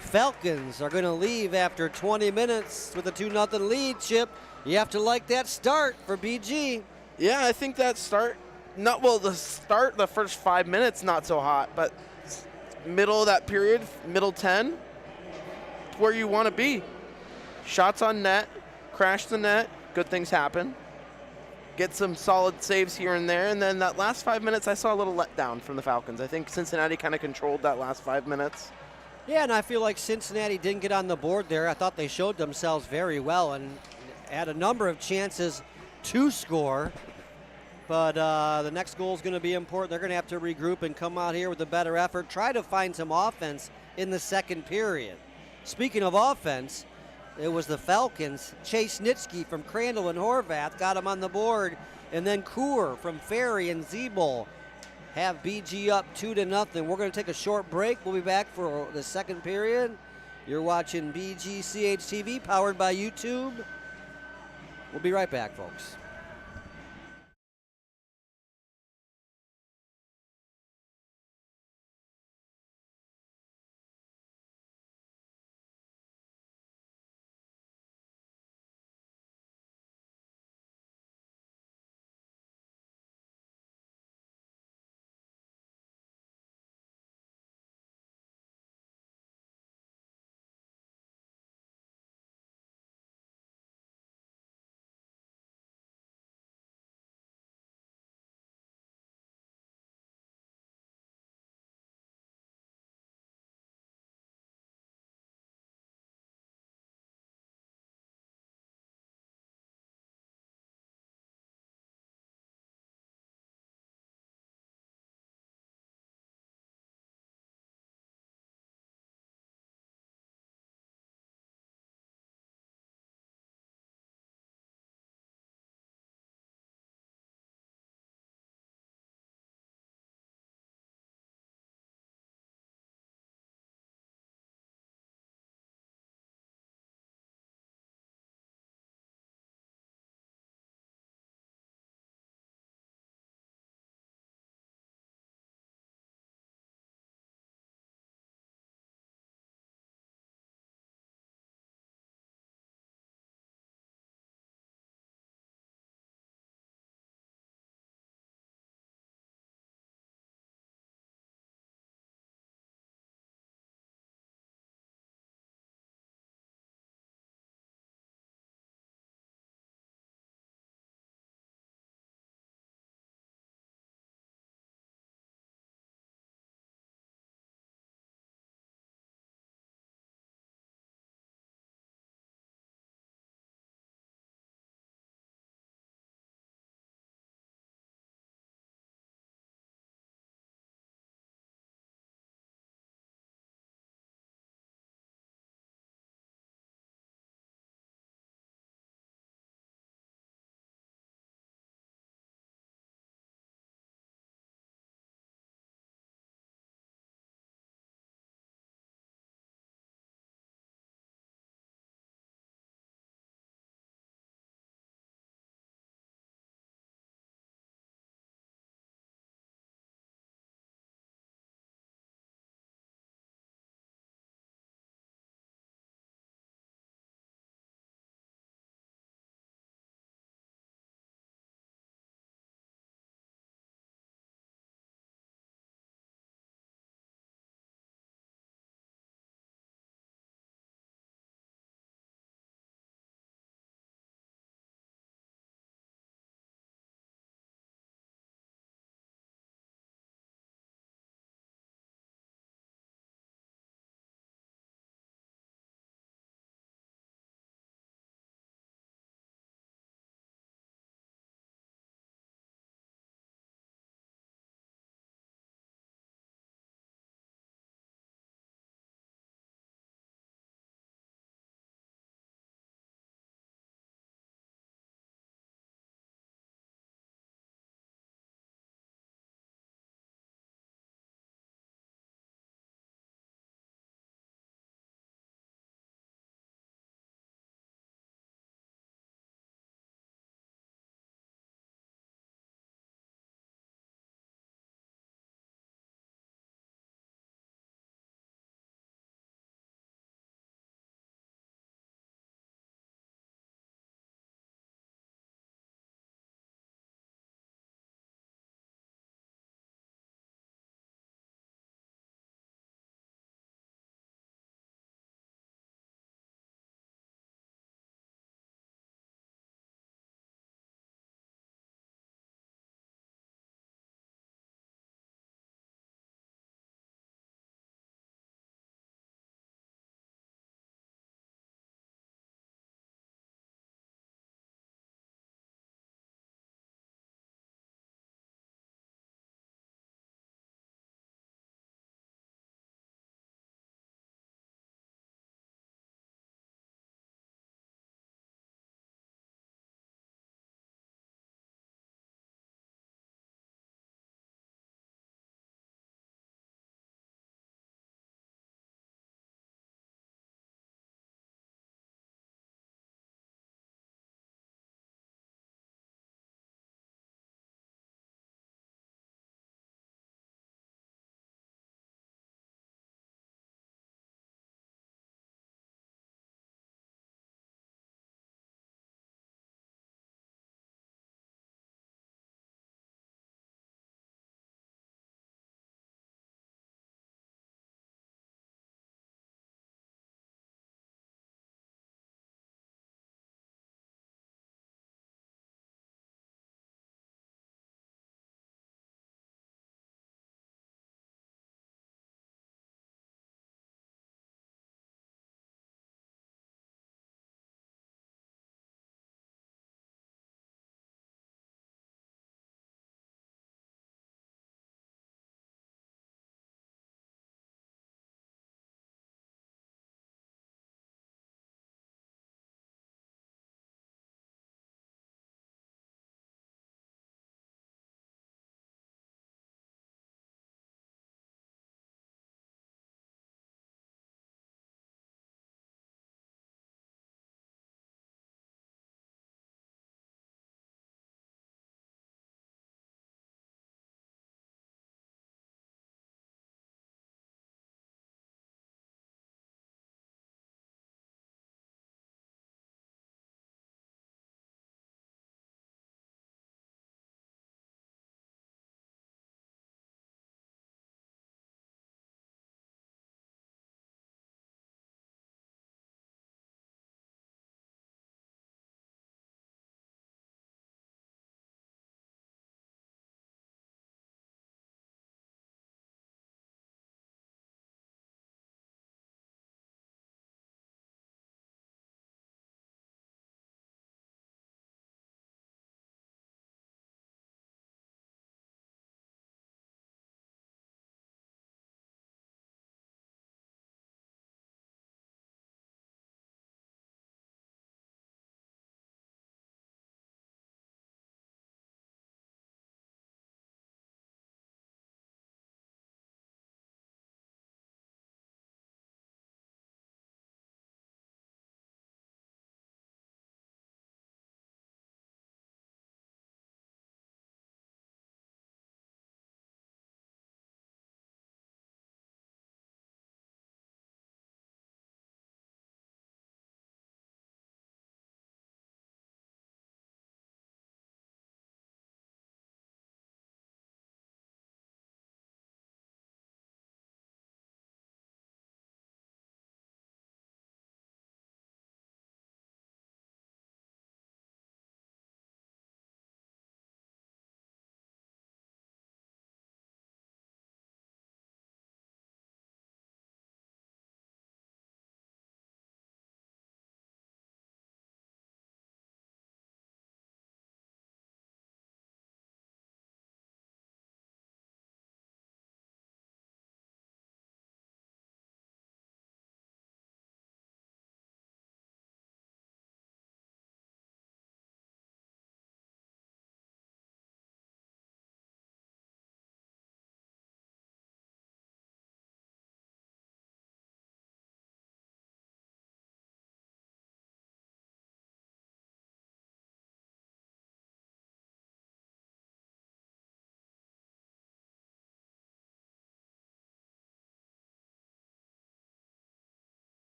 Falcons are going to leave after 20 minutes with a 2-0 lead, Chip. You have to like that start for BG. Yeah, I think that start, the first 5 minutes, not so hot, but middle of that period, middle 10, where you want to be. Shots on net, crash the net, good things happen. Get some solid saves here and there, and then that last 5 minutes, I saw a little letdown from the Falcons. I think Cincinnati kind of controlled that last 5 minutes. Yeah, and I feel like Cincinnati didn't get on the board there. I thought they showed themselves very well and had a number of chances to score. But the next goal is going to be important. They're going to have to regroup and come out here with a better effort. Try to find some offense in the second period. Speaking of offense, it was the Falcons. Chase Nitschke from Crandall and Horvath got him on the board. And then Coor from Ferry and Zebol have BG up 2-0. We're going to take a short break. We'll be back for the second period. You're watching BGCH-TV, powered by YouTube. We'll be right back, folks.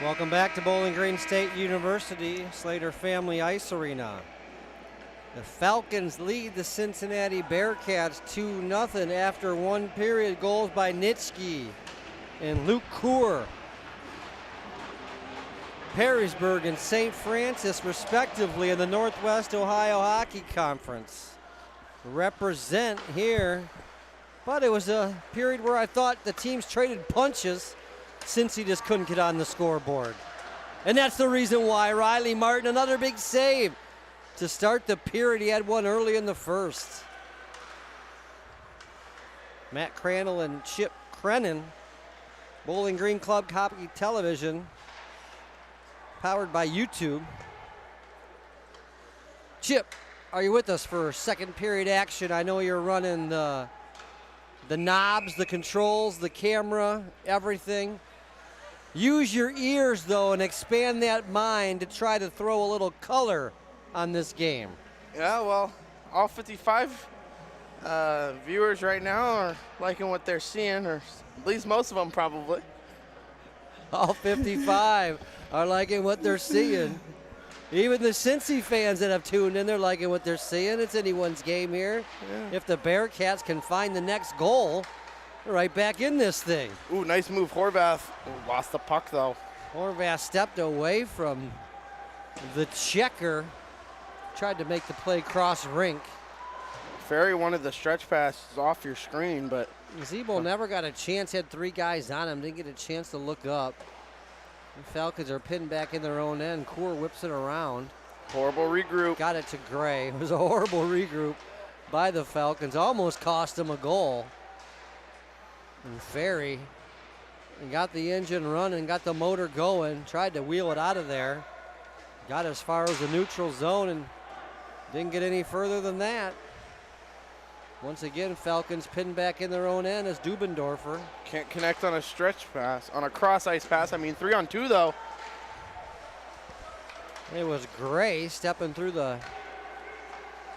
Welcome back to Bowling Green State University, Slater Family Ice Arena. The Falcons lead the Cincinnati Bearcats 2-0 after one period. Goals by Nitschke and Luke Coeur. Perrysburg and St. Francis, respectively, in the Northwest Ohio Hockey Conference represent here. But it was a period where I thought the teams traded punches since he just couldn't get on the scoreboard. And that's the reason why. Riley Martin, another big save to start the period. He had one early in the first. Matt Crandall and Chip Creinin, Bowling Green Club Hockey Television, powered by YouTube. Chip, are you with us for second period action? I know you're running the knobs, the controls, the camera, everything. Use your ears, though, and expand that mind to try to throw a little color on this game. Yeah, well, all 55 viewers right now are liking what they're seeing, or at least most of them probably. All 55 are liking what they're seeing. Even the Cincy fans that have tuned in, they're liking what they're seeing. It's anyone's game here. Yeah. If the Bearcats can find the next goal, they're right back in this thing. Ooh, nice move, Horvath. Lost the puck, though. Horvath stepped away from the checker. Tried to make the play cross rink. Ferry wanted the stretch pass off your screen, but Zebo never got a chance, had three guys on him, didn't get a chance to look up. The Falcons are pinned back in their own end. Coeur whips it around. Horrible regroup. Got it to Gray. It was a horrible regroup by the Falcons. Almost cost them a goal. And Ferry got the engine running, got the motor going, tried to wheel it out of there. Got as far as the neutral zone and didn't get any further than that. Once again, Falcons pinned back in their own end as Dubendorfer. Can't connect on a stretch pass, on a cross ice pass. I mean, 3-on-2 though. It was Gray stepping through the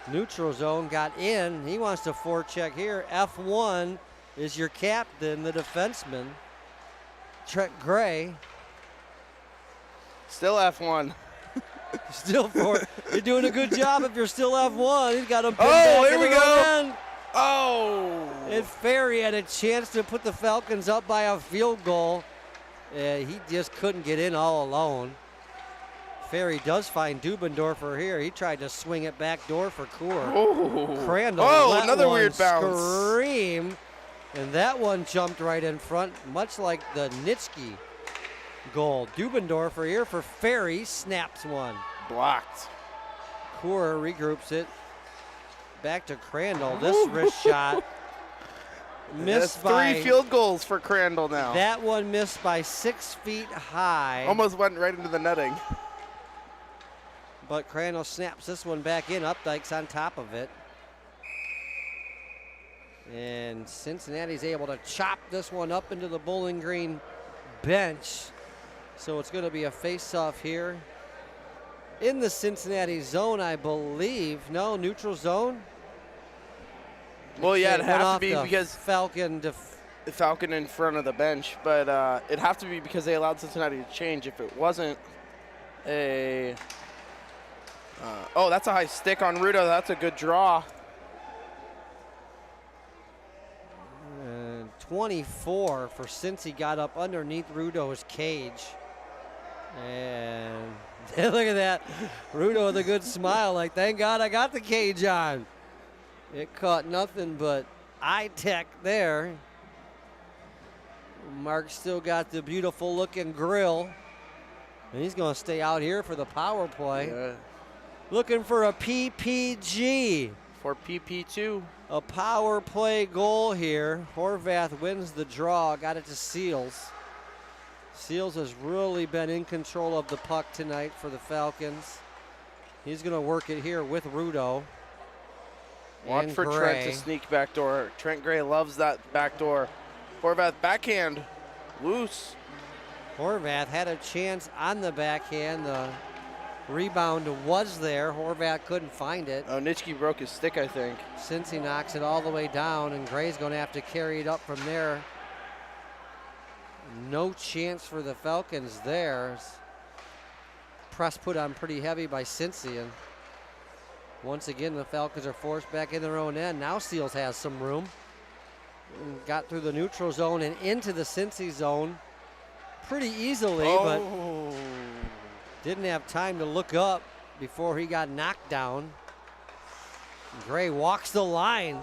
neutral zone, got in. He wants to forecheck here. F1 is your captain, the defenseman, Trent Gray. Still F1. Still four. You're doing a good job if you're still F1. He's got him pinned back. Oh, here we go. Oh! And Ferry had a chance to put the Falcons up by a field goal. He just couldn't get in all alone. Ferry does find Dubendorfer here. He tried to swing it back door for Coeur. Oh! Crandall Oh, another weird bounce. Scream. And that one jumped right in front, much like the Nitschke goal. Dubendorfer here for Ferry, snaps one. Blocked. Coeur regroups it. Back to Crandall. This wrist shot missed by 3 field goals for Crandall now. That one missed by 6 feet high. Almost went right into the netting. But Crandall snaps this one back in. Updike's on top of it. And Cincinnati's able to chop this one up into the Bowling Green bench. So it's going to be a face-off here in the Cincinnati zone, I believe. No, neutral zone. Well, yeah, it'd have to be because Falcon in front of the bench, but it'd have to be because they allowed Cincinnati to change. If it wasn't a oh, that's a high stick on Rudo. That's a good draw. 24 for Cincy got up underneath Rudo's cage. And look at that. Rudo with a good smile, like, thank God I got the cage on. It caught nothing but eye tech there. Mark still got the beautiful looking grill. And he's going to stay out here for the power play. Yeah. Looking for a PPG. For PP2. A power play goal here. Horvath wins the draw, got it to Seals. Seals has really been in control of the puck tonight for the Falcons. He's going to work it here with Rudo. Watch for Trent to sneak back door. Trent Gray loves that back door. Horvath backhand, loose. Horvath had a chance on the backhand. The rebound was there. Horvath couldn't find it. Oh, Nitschke broke his stick, I think. Cincy knocks it all the way down, and Gray's going to have to carry it up from there. No chance for the Falcons there. Press put on pretty heavy by Cincy, and once again the Falcons are forced back in their own end. Now Seals has some room. Got through the neutral zone and into the Cincy zone pretty easily, but didn't have time to look up before he got knocked down. Gray walks the line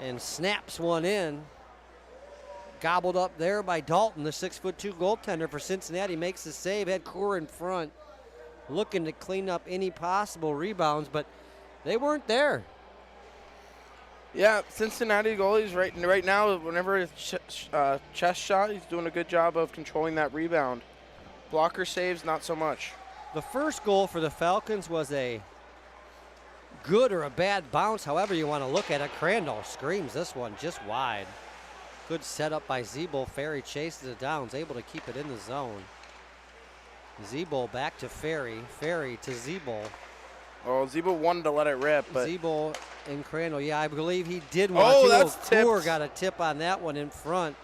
and snaps one in. Gobbled up there by Dalton, the 6'2" goaltender for Cincinnati, makes the save. Had Coor in front, looking to clean up any possible rebounds, but they weren't there. Yeah, Cincinnati goalies right now, whenever it's chest shot, he's doing a good job of controlling that rebound. Blocker saves, not so much. The first goal for the Falcons was a good or a bad bounce, however you want to look at it. Crandall screams this one just wide. Good setup by Zebo. Ferry chases it down, is able to keep it in the zone. Zebo back to Ferry. Ferry to Zebo. Oh, Zebo wanted to let it rip, but Zebo and Crandall, yeah, I believe he did want to. Oh, that's Coor tipped. got a tip on that one in front.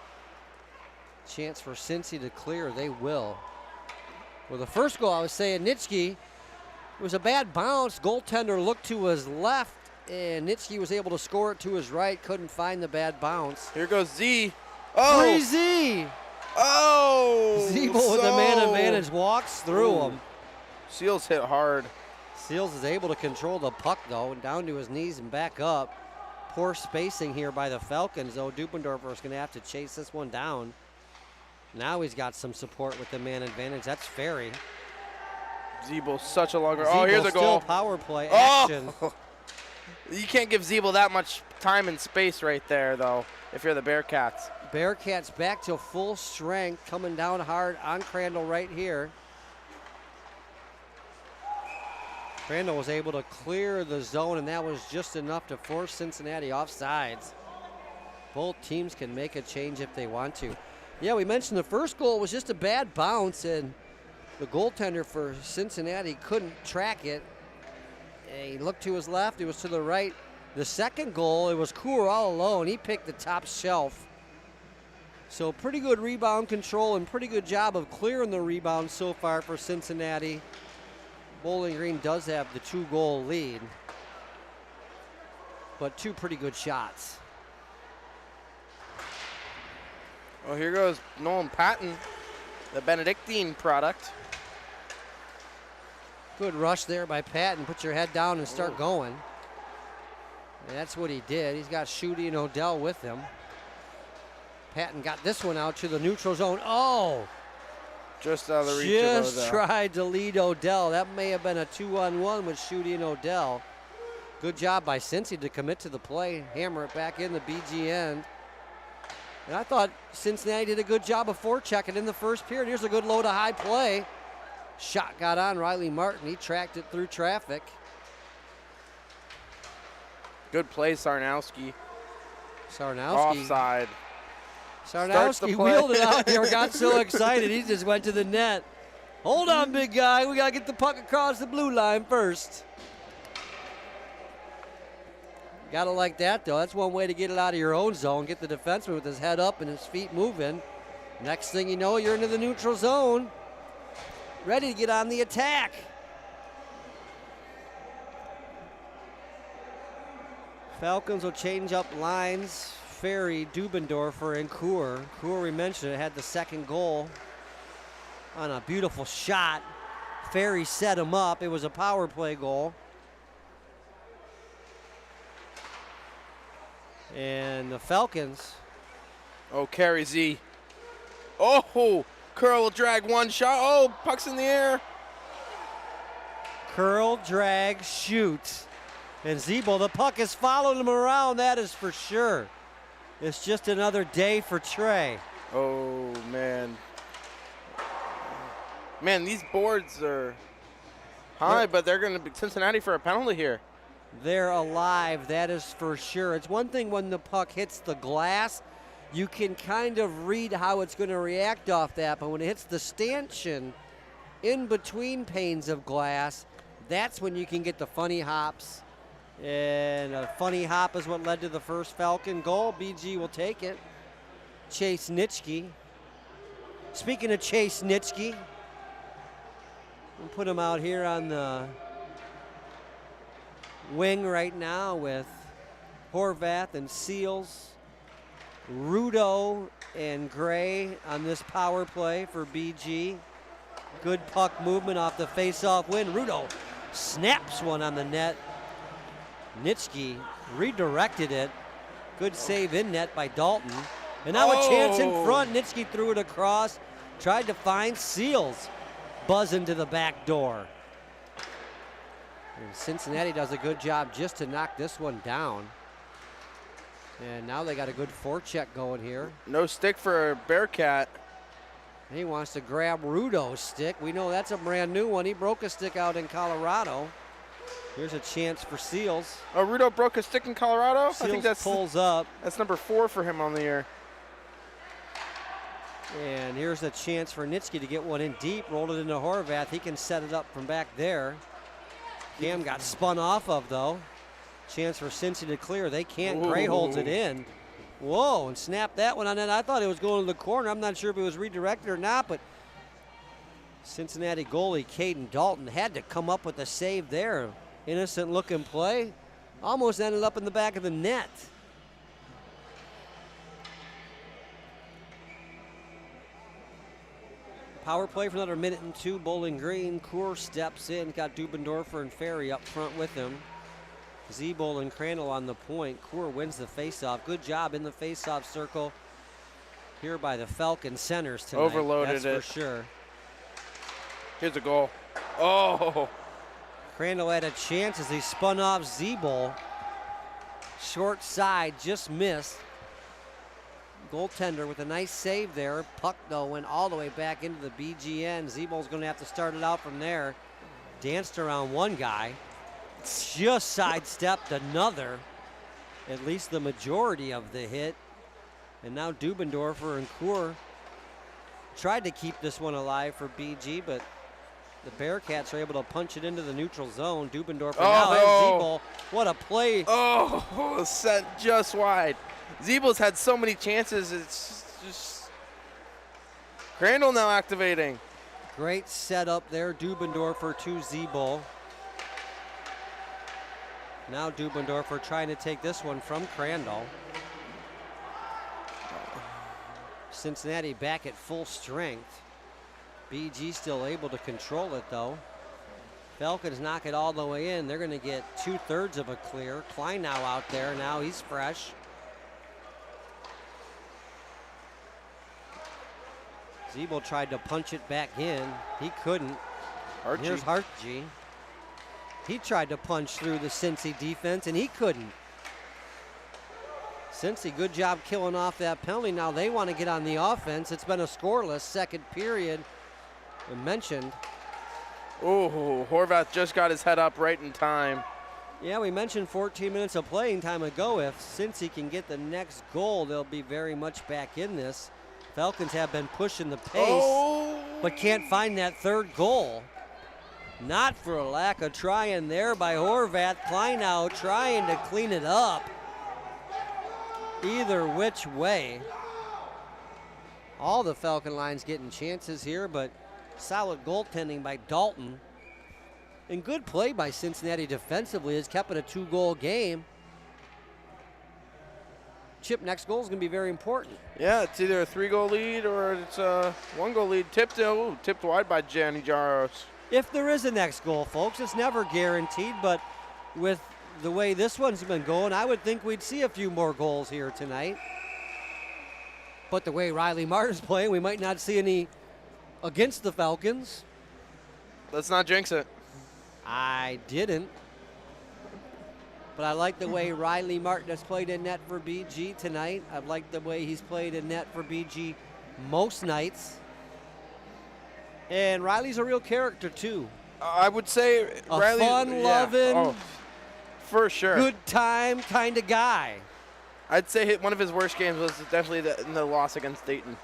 Chance for Cincy to clear. They will. Well, the first goal, I was saying, Nitschke, it was a bad bounce. Goaltender looked to his left, and Nitschke was able to score it to his right. Couldn't find the bad bounce. Here goes Z. Oh! Free Z! Oh! Zebo with the man advantage walks through him. Seals hit hard. Seals is able to control the puck, though, and down to his knees and back up. Poor spacing here by the Falcons, though. Dubendorfer is going to have to chase this one down. Now he's got some support with the man advantage. That's Ferry. Zebo, such a longer. Zebo Oh, here's a goal. Still power play action. Oh! You can't give Zebo that much time and space right there, though, if you're the Bearcats. Bearcats back to full strength, coming down hard on Crandall right here. Crandall was able to clear the zone, and that was just enough to force Cincinnati off sides. Both teams can make a change if they want to. Yeah, we mentioned the first goal was just a bad bounce, and the goaltender for Cincinnati couldn't track it. And he looked to his left, it was to the right. The second goal, it was Coor all alone. He picked the top shelf. So pretty good rebound control and pretty good job of clearing the rebound so far for Cincinnati. Bowling Green does have the 2-goal lead, but two pretty good shots. Oh, here goes Nolan Patton, the Benedictine product. Good rush there by Patton. Put your head down and start going. And that's what he did. He's got Schutte and Odell with him. Patton got this one out to the neutral zone. Oh! Just out of the reach of Odell. Just tried to lead Odell. That may have been a 2-on-1 with Schutte and Odell. Good job by Cincy to commit to the play. Hammer it back in the BG end. And I thought Cincinnati did a good job of forechecking in the first period. Here's a good low to high play. Shot got on Riley Martin. He tracked it through traffic. Good play, Sarnowski. Sarnowski. Offside. Sarnowski wheeled it out there, got so excited, he just went to the net. Hold on, big guy. We got to get the puck across the blue line first. Got to like that, though. That's one way to get it out of your own zone. Get the defenseman with his head up and his feet moving. Next thing you know, you're into the neutral zone. Ready to get on the attack. Falcons will change up lines. Ferry, Dubendorfer, and Coor. Coor, we mentioned it, had the second goal on a beautiful shot. Ferry set him up. It was a power play goal. And the Falcons. Oh, Carey Z. Oh, Curl will drag one shot. Oh, puck's in the air. Curl, drag, shoot. And Zebo, the puck is following him around, that is for sure. It's just another day for Trey. Oh, man. Man, these boards are high, but they're going to be Cincinnati for a penalty here. They're alive, that is for sure. It's one thing when the puck hits the glass, you can kind of read how it's going to react off that, but when it hits the stanchion in between panes of glass, that's when you can get the funny hops. And a funny hop is what led to the first Falcon goal. BG will take it. Chase Nitschke Speaking of Chase Nitschke, we'll put him out here on the wing right now with Horvath and Seals, Rudo and Gray on this power play for BG. Good puck movement off the face-off win. Rudo snaps one on the net. Nitschke redirected it. Good save in net by Dalton. And now a chance in front. Nitschke threw it across. Tried to find Seals. Buzzing to the back door. And Cincinnati does a good job just to knock this one down. And now they got a good forecheck going here. No stick for Bearcat. He wants to grab Rudo's stick. We know that's a brand new one. He broke a stick out in Colorado. Here's a chance for Seals. Oh, Rudo broke a stick in Colorado? Seals I think that's pulls up. That's number 4 for him on the year. And here's a chance for Nitschke to get one in deep. Rolled it into Horvath. He can set it up from back there. Cam got spun off of, though. Chance for Cincy to clear. They can't. Gray holds it in. Whoa, and snapped that one on net. I thought it was going to the corner. I'm not sure if it was redirected or not, but Cincinnati goalie Caden Dalton had to come up with a save there. Innocent looking play. Almost ended up in the back of the net. Power play for another minute and 2. Bowling Green. Coor steps in. Got Dubendorfer and Ferry up front with him. Zebol and Crandall on the point. Coor wins the faceoff. Good job in the faceoff circle here by the Falcon centers tonight. Overloaded that's for sure. Here's a goal. Oh! Crandall had a chance as he spun off Zebol. Short side, just missed. Goaltender with a nice save there. Puck, though, went all the way back into the BGN. Zebol's going to have to start it out from there. Danced around one guy. Just sidestepped another. At least the majority of the hit. And now Dubendorfer and Coor tried to keep this one alive for BG, but the Bearcats are able to punch it into the neutral zone. Dubendorfer now has Zebol. What a play. Oh, set just wide. Zebel's had so many chances. It's just Crandall now activating. Great setup there. Dubendorfer to Zebol. Now Dubendorfer trying to take this one from Crandall. Cincinnati back at full strength. BG still able to control it, though. Falcons knock it all the way in. They're going to get 2/3 of a clear. Klein now out there. Now he's fresh. Zebel tried to punch it back in. He couldn't. Archie. Here's Hartg. He tried to punch through the Cincy defense, and he couldn't. Cincy, good job killing off that penalty. Now they want to get on the offense. It's been a scoreless second period. I mentioned. Oh, Horvath just got his head up right in time. Yeah, we mentioned 14 minutes of playing time ago. If Cincy can get the next goal, they'll be very much back in this. Falcons have been pushing the pace, but can't find that third goal. Not for a lack of trying there by Horvath. Kleinow trying to clean it up. Either which way. All the Falcon lines getting chances here, but solid goaltending by Dalton. And good play by Cincinnati defensively has kept it a 2-goal game. Chip, next goal is going to be very important. Yeah, it's either a 3-goal lead or it's a 1-goal lead. Tipped wide by Gianni Jaros. If there is a next goal, folks, it's never guaranteed, but with the way this one's been going, I would think we'd see a few more goals here tonight. But the way Riley Martin's playing, we might not see any against the Falcons. Let's not jinx it. I didn't. But I like the way Riley Martin has played in net for BG tonight. I like the way he's played in net for BG most nights. And Riley's a real character, too. I would say Riley, fun-loving, for sure, good time kind of guy. I'd say one of his worst games was definitely the loss against Dayton.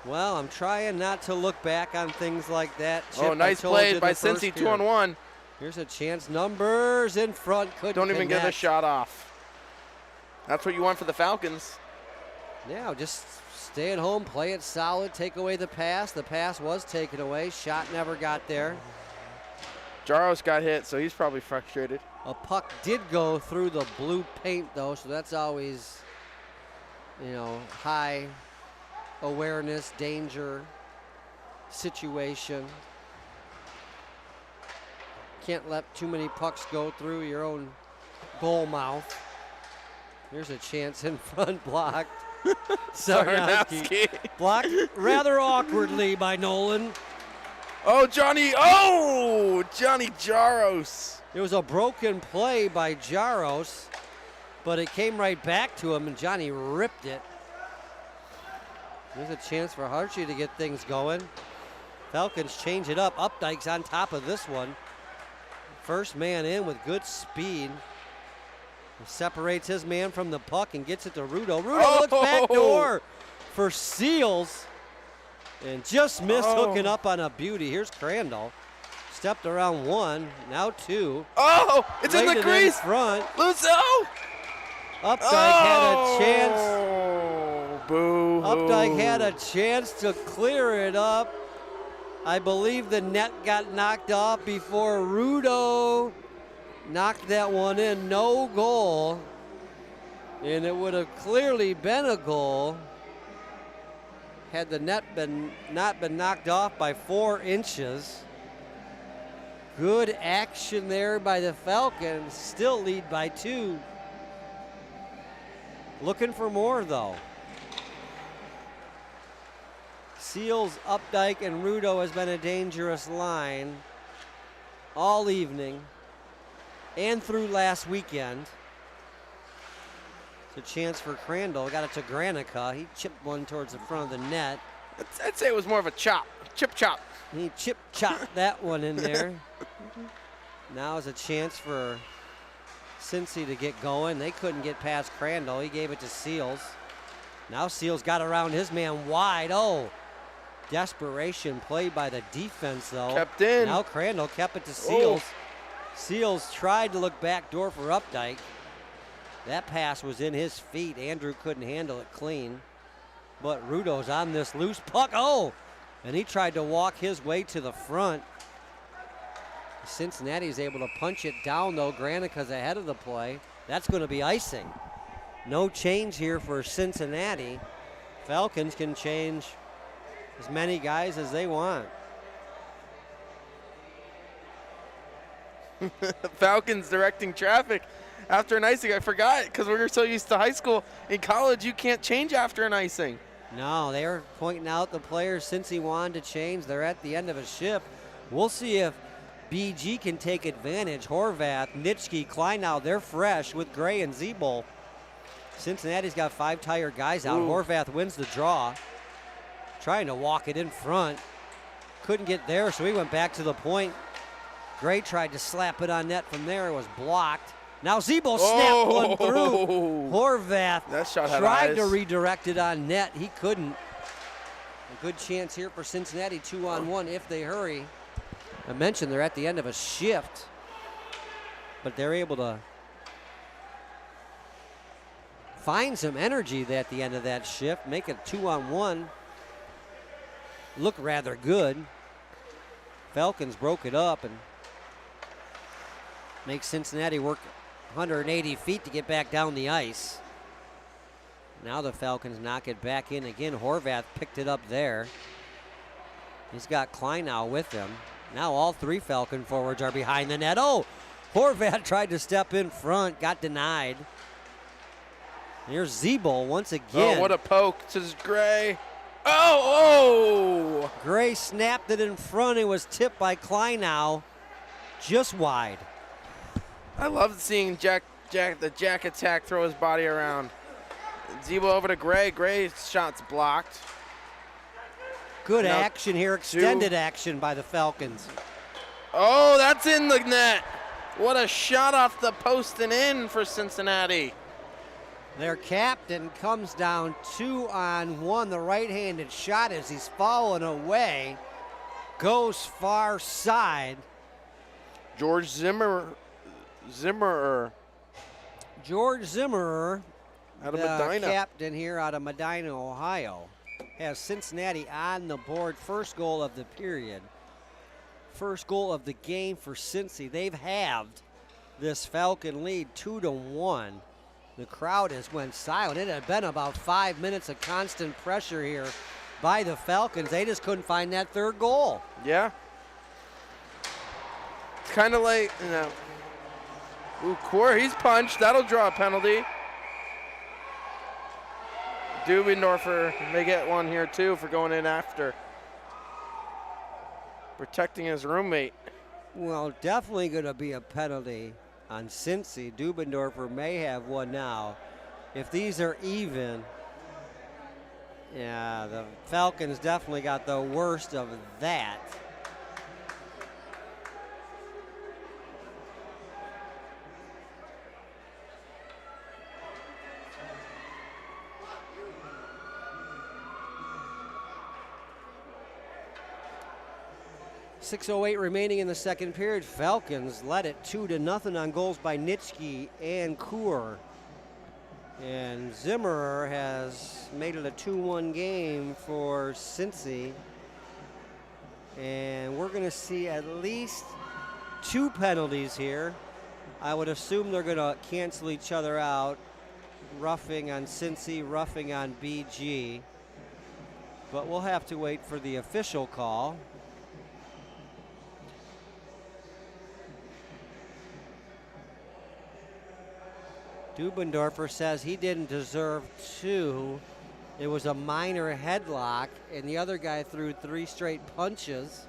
Well, I'm trying not to look back on things like that. Chip, nice play by Cincy, 2-on-1. Here's a chance. Numbers in front. Couldn't Don't even connect. get a shot off. That's what you want for the Falcons. Yeah, just stay at home, play it solid, take away the pass. The pass was taken away. Shot never got there. Jaros got hit, so he's probably frustrated. A puck did go through the blue paint, though, so that's always, high awareness, danger situation. Can't let too many pucks go through your own goal mouth. Here's a chance in front, blocked. Sarnowski. Blocked rather awkwardly by Nolan. Oh, Johnny Jaros. It was a broken play by Jaros, but it came right back to him, and Johnny ripped it. There's a chance for Harchie to get things going. Falcons change it up. Updike's on top of this one. First man in with good speed. Separates his man from the puck and gets it to Rudo. Rudo looks back door for Seals. And just missed hooking up on a beauty. Here's Crandall. Stepped around one, now two. Oh, it's in the crease. In front. Lusso. Updike had a chance. Boo. Updike had a chance to clear it up. I believe the net got knocked off before Rudo knocked that one in. No goal. And it would have clearly been a goal had the net not been knocked off by 4 inches. Good action there by the Falcons. Still lead by 2. Looking for more, though. Seals, Updike, and Rudo has been a dangerous line all evening and through last weekend. It's a chance for Crandall. Got it to Granica. He chipped one towards the front of the net. I'd say it was more of a chop. Chip chop. He chip-chopped that one in there. Now is a chance for Cincy to get going. They couldn't get past Crandall. He gave it to Seals. Now Seals got around his man wide. Oh, desperation play by the defense, though. Kept in. Now Crandall kept it to Seals. Seals tried to look back door for Updike. That pass was in his feet. Andrew couldn't handle it clean. But Rudo's on this loose puck. Oh, and he tried to walk his way to the front. Cincinnati's able to punch it down, though. Granica's ahead of the play. That's going to be icing. No change here for Cincinnati. Falcons can change as many guys as they want. Falcons directing traffic after an icing. I forgot because we were so used to high school. In college, you can't change after an icing. No, they were pointing out the players since he wanted to change. They're at the end of a shift. We'll see if BG can take advantage. Horvath, Nitschke, Kleinau, they're fresh with Gray and Zeeble. Cincinnati's got 5 tired guys out. Ooh. Horvath wins the draw. Trying to walk it in front. Couldn't get there, so he went back to the point. Gray tried to slap it on net from there. It was blocked. Now Zeeble snapped one through. Horvath That shot had tried eyes. to redirect it on net. He couldn't. A good chance here for Cincinnati, 2-on-1 if they hurry. I mentioned they're at the end of a shift, but they're able to find some energy at the end of that shift, make it 2-on-1. Look rather good. Falcons broke it up and make Cincinnati work 180 feet to get back down the ice. Now the Falcons knock it back in again. Horvath picked it up there. He's got Kleinau with him. Now all 3 Falcon forwards are behind the net. Oh, Horvath tried to step in front, got denied. Here's Zeeble once again. Oh, what a poke to Gray. Oh! Gray snapped it in front. It was tipped by Kleinau, just wide. I love seeing the Jack attack throw his body around. Zeeble over to Gray. Gray's shot's blocked. Good Now, action here, extended action by the Falcons. Oh, that's in the net. What a shot off the post and in for Cincinnati. Their captain comes down 2-on-1. The right-handed shot as he's falling away. Goes far side. George Zimmerer. George Zimmerer Out of the Medina. captain here out of Medina, Ohio, has Cincinnati on the board. First goal of the period. First goal of the game for Cincy. They've halved this Falcon lead 2-1. The crowd has went silent. It had been about 5 minutes of constant pressure here by the Falcons. They just couldn't find that third goal. Yeah. It's kind of like, you know. Ooh, Core, he's punched. That'll draw a penalty. Dubendorfer may get one here too for going in after. Protecting his roommate. Well, definitely going to be a penalty on Cincy. Dubendorfer may have one now. If these are even, yeah, the Falcons definitely got the worst of that. .608 remaining in the second period. Falcons led it 2-0 on goals by Nitschke and Kur. And Zimmerer has made it a 2-1 game for Cincy. And we're going to see at least 2 penalties here. I would assume they're going to cancel each other out. Roughing on Cincy, roughing on BG. But we'll have to wait for the official call. Dubendorfer says he didn't deserve 2. It was a minor headlock, and the other guy threw 3 straight punches.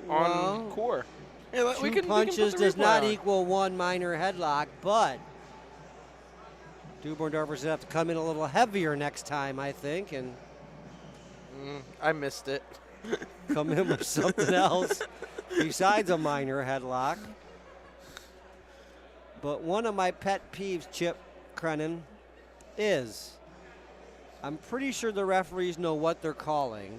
On Core. Yeah, 2 punches does not equal 1 minor headlock, but Dubendorfer's going to have to come in a little heavier next time, I think, and I missed it. come in with something else besides a minor headlock. But one of my pet peeves, Chip Creinin, is I'm pretty sure the referees know what they're calling.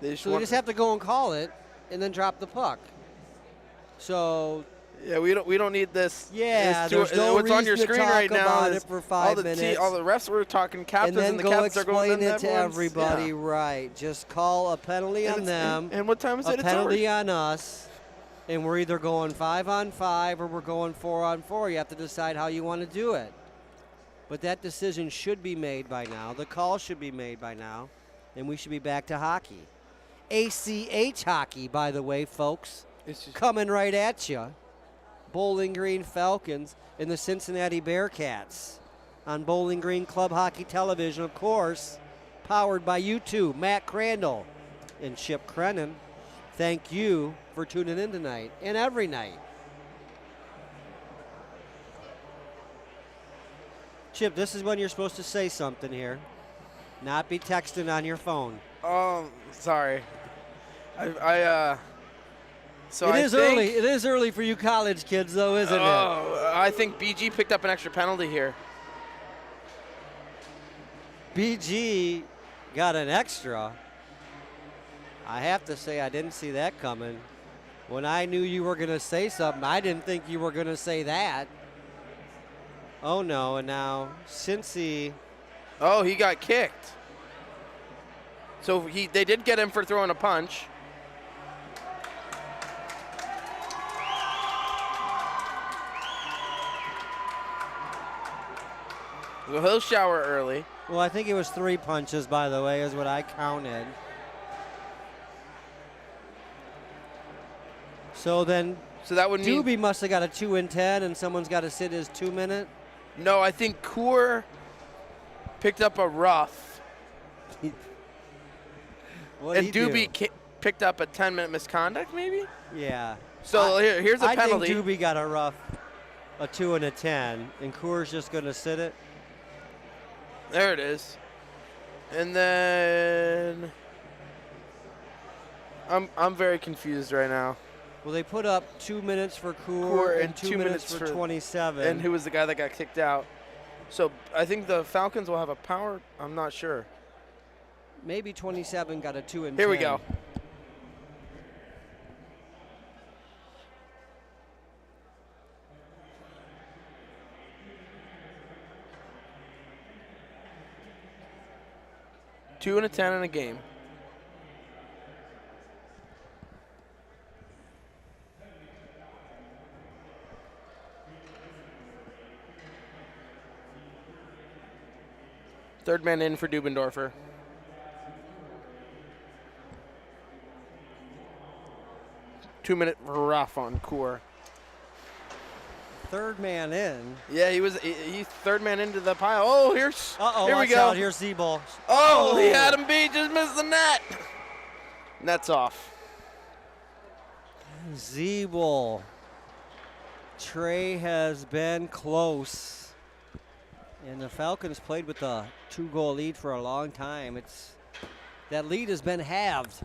So they just have to go and call it and then drop the puck. So yeah, we don't need this. Yeah, there's no what's on your reason to screen talk right now about is it for 5 minutes. all the refs were talking captains, and and then the go captains are going explain it to everyone's- everybody, yeah. right? Just call a penalty on them. And what time is it? A penalty on us. And we're either going 5-on-5 or we're going 4-on-4. You have to decide how you want to do it. But that decision should be made by now. The call should be made by now. And we should be back to hockey. ACH hockey, by the way, folks. Coming right at you. Bowling Green Falcons and the Cincinnati Bearcats on Bowling Green Club Hockey Television, of course. Powered by you two, Matt Crandall and Chip Creinin. Thank you for tuning in tonight and every night. Chip, this is when you're supposed to say something here, not be texting on your phone. Oh, sorry. So It is early for you college kids, though, isn't it? I think BG picked up an extra penalty here. BG got an extra. I have to say I didn't see that coming. When I knew you were going to say something, I didn't think you were going to say that. Oh, no, and now Cincy. Oh, he got kicked. So they did get him for throwing a punch. So he'll shower early. Well, I think it was 3 punches, by the way, is what I counted. So then that would mean Doobie must have got a 2 and 10, and someone's got to sit his 2 minute. No, I think Kur picked up a rough. And Doobie picked up a 10-minute misconduct, maybe? Yeah. So here's a penalty. I think Doobie got a rough, a 2 and a 10, and Kur's just going to sit it. There it is. And then I'm very confused right now. Well, they put up 2 minutes for Kur and 2 minutes for 27. And who was the guy that got kicked out? So I think the Falcons will have a power. I'm not sure. Maybe 27 got a 2 and 10. Here we go. 2 and a 10 in a game. Third man in for Dubendorfer. Two-minute rough on Core. Third man in. Yeah, he's third man into the pile. Oh, here we go. Out. Here's Z-Ball. Oh, he had him beat, just missed the net. Net's off. Z-Ball. Trey has been close. And the Falcons played with a 2-goal lead for a long time. That lead has been halved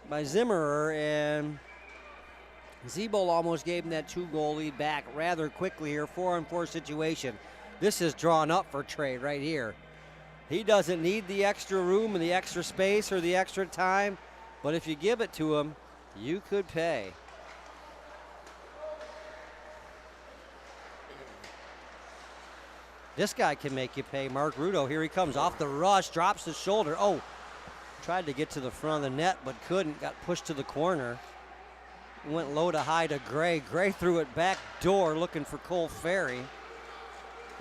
by Zimmerer, and Z-Ball almost gave him that 2-goal lead back rather quickly here. 4-on-4 situation. This is drawn up for Trey right here. He doesn't need the extra room and the extra space or the extra time, but if you give it to him, you could pay. This guy can make you pay. Mark Rudo, here he comes off the rush, drops the shoulder. Oh, tried to get to the front of the net, but couldn't. Got pushed to the corner. Went low to high to Gray. Gray threw it back door looking for Cole Ferry.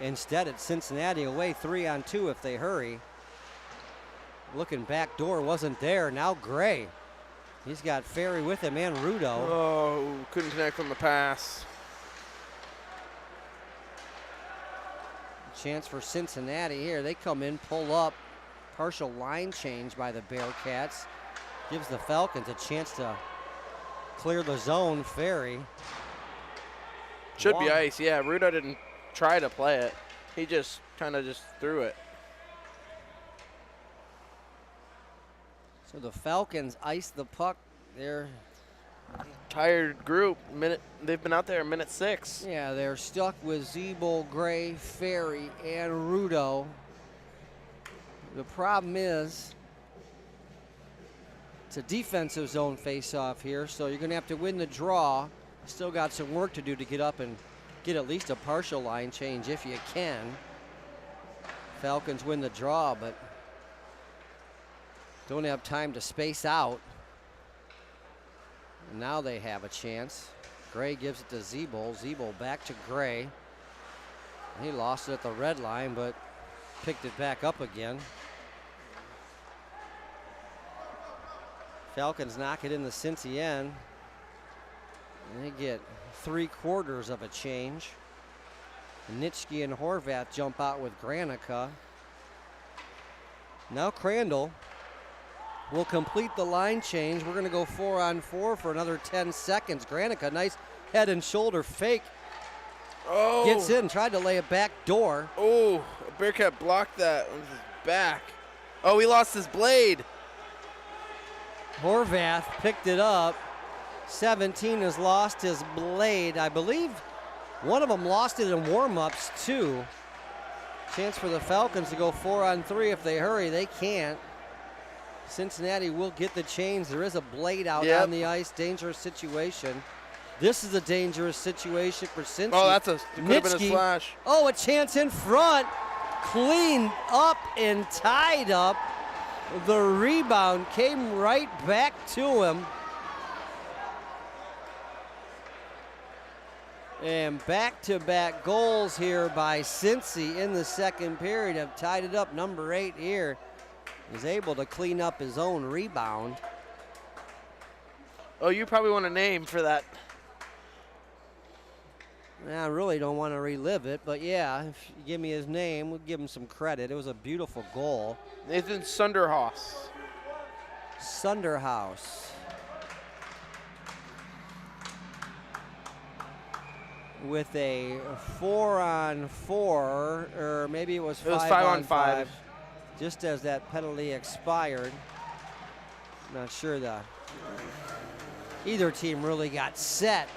Instead, it's Cincinnati away 3-on-2 if they hurry. Looking back door, wasn't there. Now Gray. He's got Ferry with him and Rudo. Oh, couldn't connect on the pass. Chance for Cincinnati here. They come in, pull up. Partial line change by the Bearcats. Gives the Falcons a chance to clear the zone. Ferry. Should be ice, yeah. Rudo didn't try to play it. He just kind of just threw it. So the Falcons ice the puck. They're tired group. They've been out there a minute 6. Yeah, they're stuck with Z-Ball, Gray, Ferry, and Rudo. The problem is it's a defensive zone face-off here, so you're going to have to win the draw. Still got some work to do to get up and get at least a partial line change if you can. Falcons win the draw, but don't have time to space out. Now they have a chance. Gray gives it to Z-Ball. Z-Ball back to Gray. He lost it at the red line, but picked it back up again. Falcons knock it in the Cincy end. And they get 3/4 of a change. Nitschke and Horvath jump out with Granica. Now Crandall will complete the line change. We're going to go 4-on-4 for another 10 seconds. Granica, nice head and shoulder fake. Oh. Gets in, tried to lay it back door. Oh, Bearcat blocked that with his back. Oh, he lost his blade. Horvath picked it up. 17 has lost his blade. I believe one of them lost it in warm-ups too. Chance for the Falcons to go 4-on-3 if they hurry. They can't. Cincinnati will get the change. There is a blade out on the ice. Dangerous situation. This is a dangerous situation for Cincy. Oh, could have been a slash. Oh, a chance in front. Cleaned up and tied up. The rebound came right back to him. And back-to-back goals here by Cincy in the second period have tied it up. Number 8 here is able to clean up his own rebound. Oh, you probably want a name for that. I really don't want to relive it, but yeah, if you give me his name, we'll give him some credit. It was a beautiful goal. Nathan Sunderhaus. Sunderhaus. With a 4-on-4, or maybe it was 5-on-5. Just as that penalty expired. Not sure either team really got set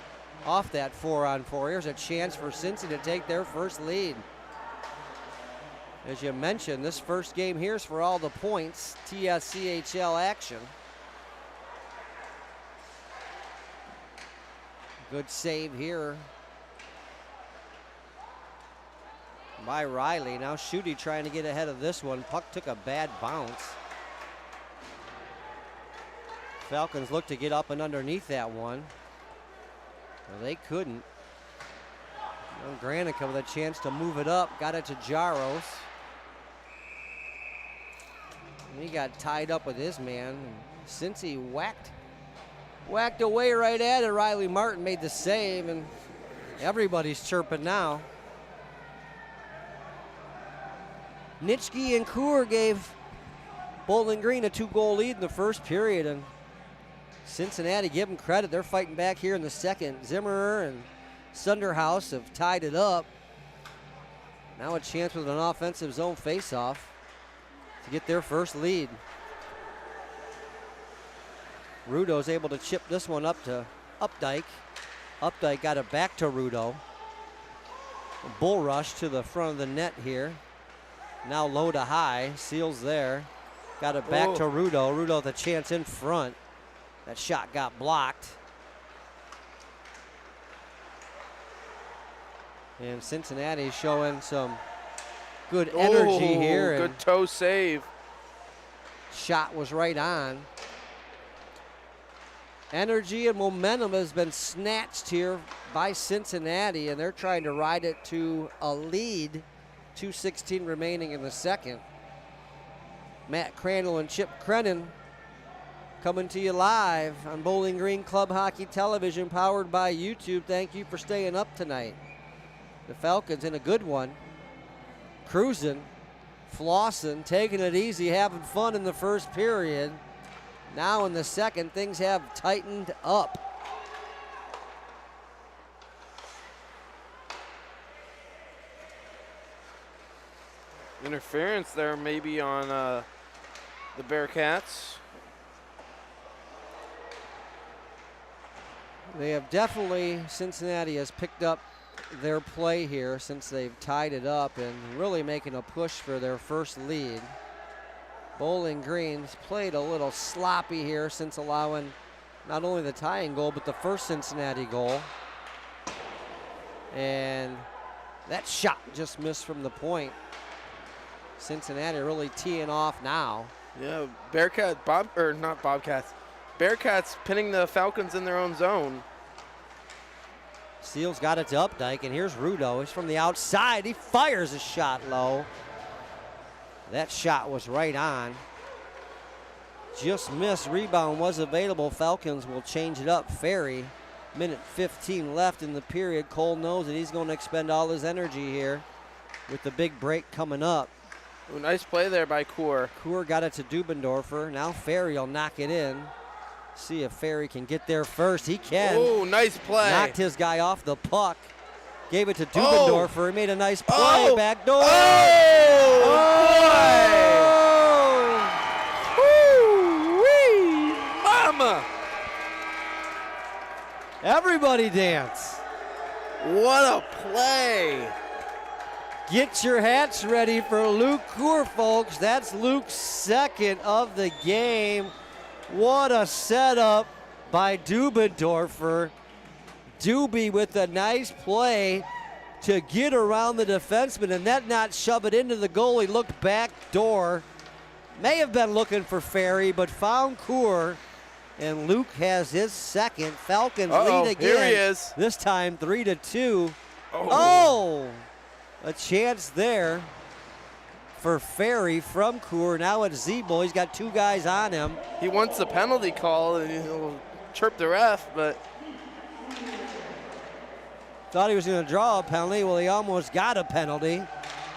off that 4-on-4. Here's a chance for Cincy to take their first lead. As you mentioned, this first game here is for all the points. TSCHL action. Good save here by Riley. Now Schutte trying to get ahead of this one. Puck took a bad bounce. Falcons looked to get up and underneath that one. Well, they couldn't. Well, Granica with a chance to move it up. Got it to Jaros. And he got tied up with his man. Since he whacked away right at it, Riley Martin made the save, and everybody's chirping now. Nitschke and Coor gave Bowling Green a 2-goal lead in the first period, and Cincinnati, give them credit, they're fighting back here in the second. Zimmerer and Sunderhaus have tied it up. Now a chance with an offensive zone faceoff to get their first lead. Rudo's able to chip this one up to Updike. Updike got it back to Rudo. A bull rush to the front of the net here. Now low to high, Seals there. Got it back to Rudo. Rudo with a chance in front. That shot got blocked. And Cincinnati showing some good energy here. Good toe save. Shot was right on. Energy and momentum has been snatched here by Cincinnati, and they're trying to ride it to a lead. 2:16 remaining in the second. Matt Crandall and Chip Creinin coming to you live on Bowling Green Club Hockey Television, powered by YouTube. Thank you for staying up tonight. The Falcons in a good one. Cruising, flossing, taking it easy, having fun in the first period. Now in the second, things have tightened up. Interference there maybe on the Bearcats. They have definitely, Cincinnati has picked up their play here since they've tied it up and really making a push for their first lead. Bowling Green's played a little sloppy here since allowing not only the tying goal, but the first Cincinnati goal. And that shot just missed from the point. Cincinnati really teeing off now. Yeah, Bobcats. Bearcats pinning the Falcons in their own zone. Seals got it to Updike, and here's Rudo. He's from the outside. He fires a shot low. That shot was right on. Just missed. Rebound was available. Falcons will change it up. Ferry, minute 15 left in the period. Cole knows that he's going to expend all his energy here with the big break coming up. Ooh, nice play there by Coor. Coor got it to Dubendorfer. Now Ferry will knock it in. See if Ferry can get there first. He can. Oh, nice play. Knocked his guy off the puck. Gave it to Dubendorfer. He made a nice play. Back door. Woo-wee. Mama. Everybody dance. What a play. Get your hats ready for Luke Coor, folks. That's Luke's second of the game. What a setup by Dubendorfer. Doobie with a nice play to get around the defenseman and then not shove it into the goal. He looked back door. May have been looking for Ferry, but found Coor. And Luke has his second. Falcons lead again. Here he is. This time 3-2. Oh! A chance there for Ferry from Coor. Now it's Zebo. He's got two guys on him. He wants the penalty call, and he'll chirp the ref, but thought he was going to draw a penalty. Well, he almost got a penalty.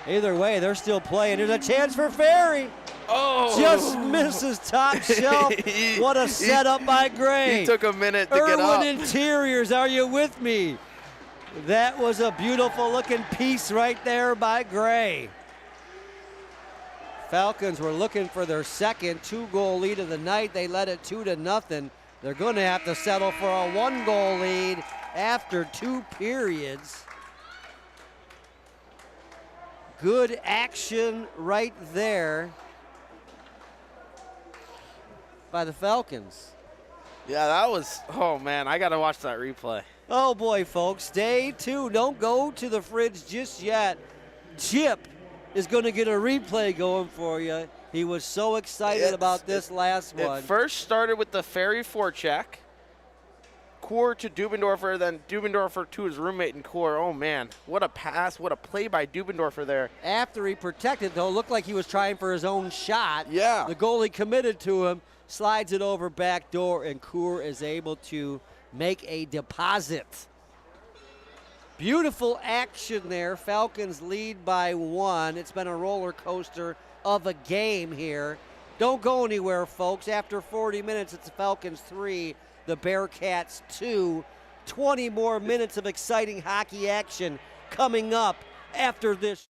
Either way, they're still playing. There's a chance for Ferry. Oh! Just misses top shelf. What a setup by Gray. He took a minute to get up. Irwin Interiors, are you with me? That was a beautiful looking piece right there by Gray. Falcons were looking for their second 2-goal lead of the night. They led it 2-0. They're going to have to settle for a 1-goal lead after 2 periods. Good action right there by the Falcons. Yeah, that was, oh man, I got to watch that replay. Oh boy, folks, stay tuned. Don't go to the fridge just yet. Chip is going to get a replay going for you. He was so excited about this last one. It first started with the Ferry forecheck. Core to Dubendorfer, then Dubendorfer to his roommate in Core. Oh, man. What a pass. What a play by Dubendorfer there. After he protected, though, looked like he was trying for his own shot. Yeah. The goalie committed to him, slides it over back door, and Core is able to make a deposit. Beautiful action there. Falcons lead by 1. It's been a roller coaster of a game here. Don't go anywhere, folks. After 40 minutes, it's the Falcons 3, the Bearcats 2. 20 more minutes of exciting hockey action coming up after this.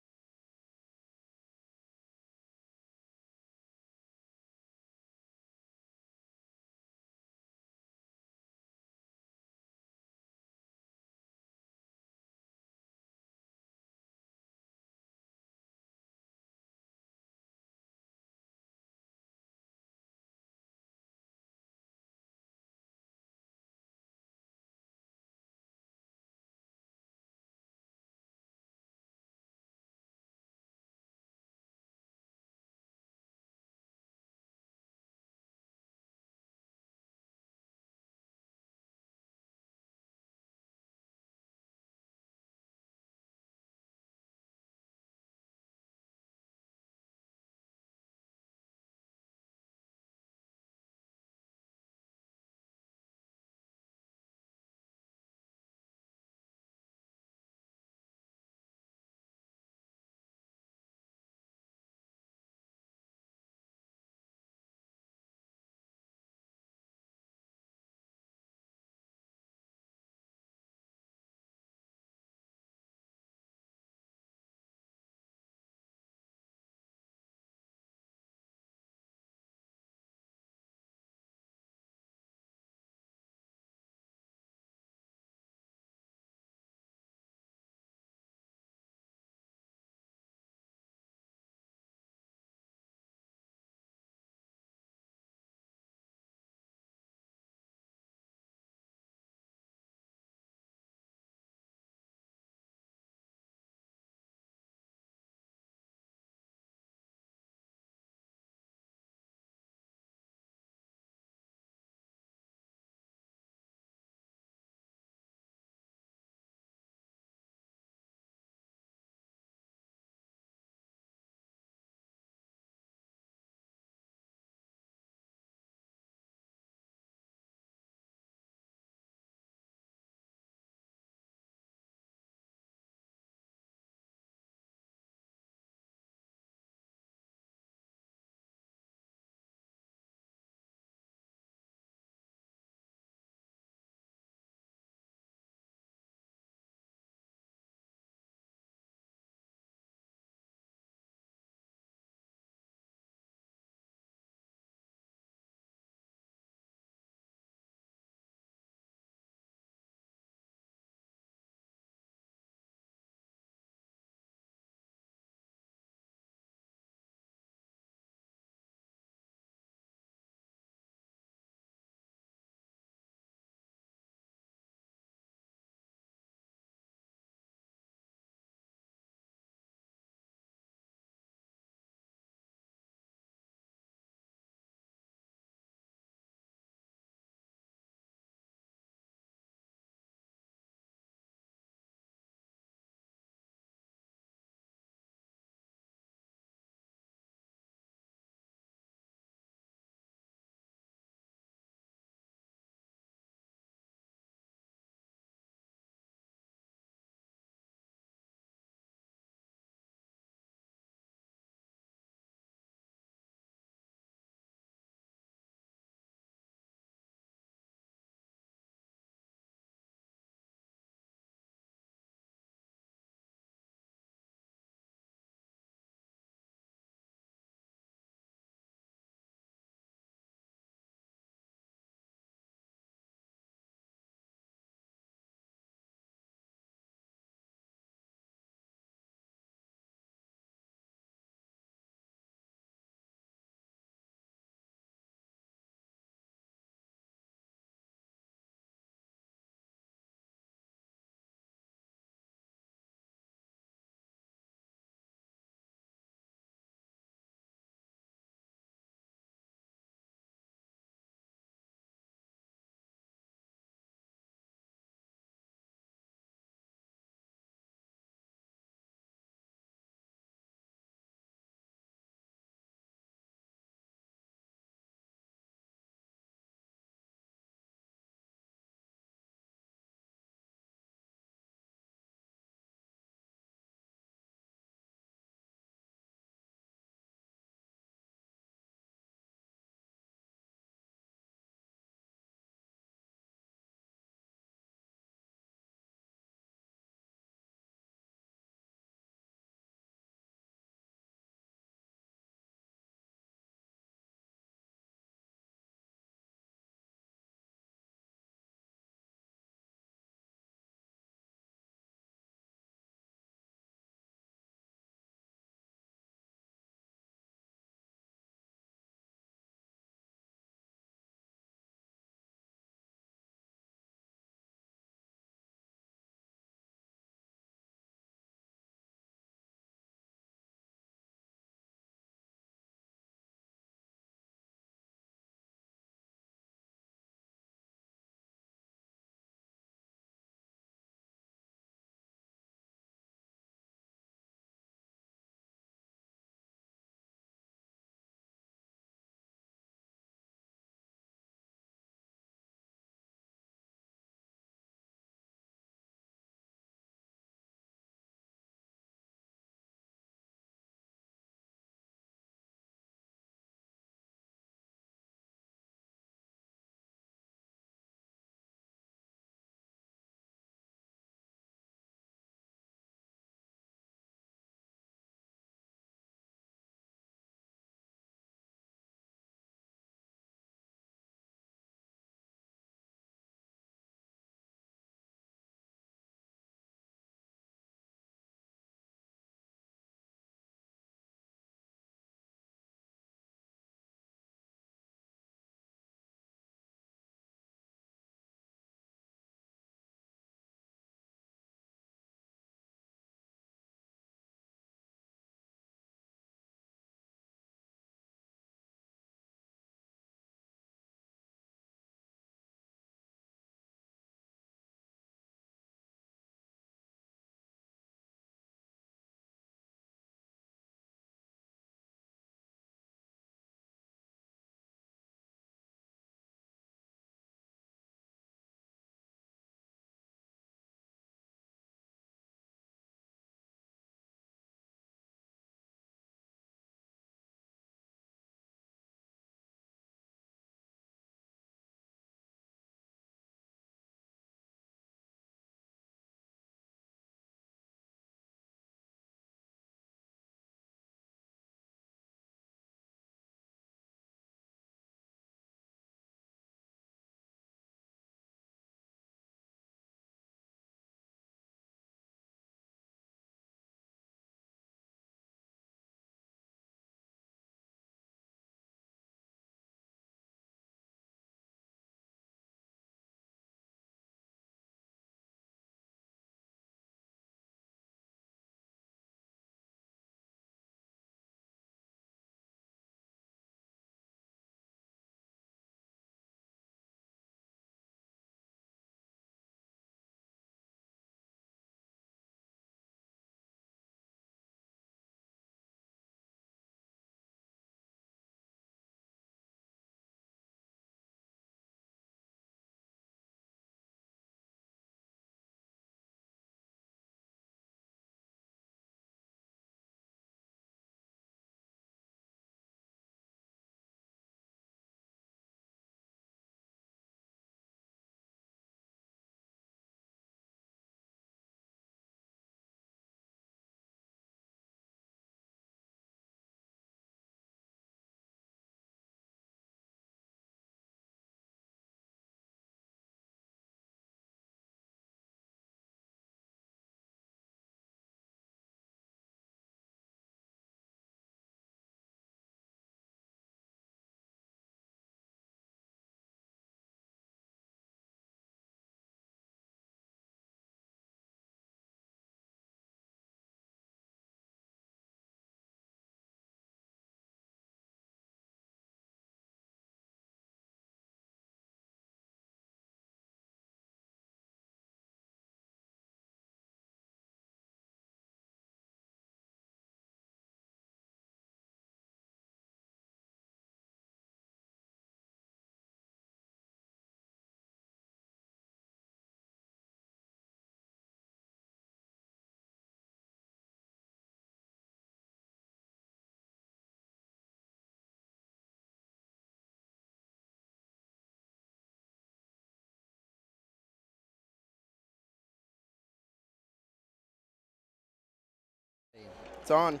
It's on.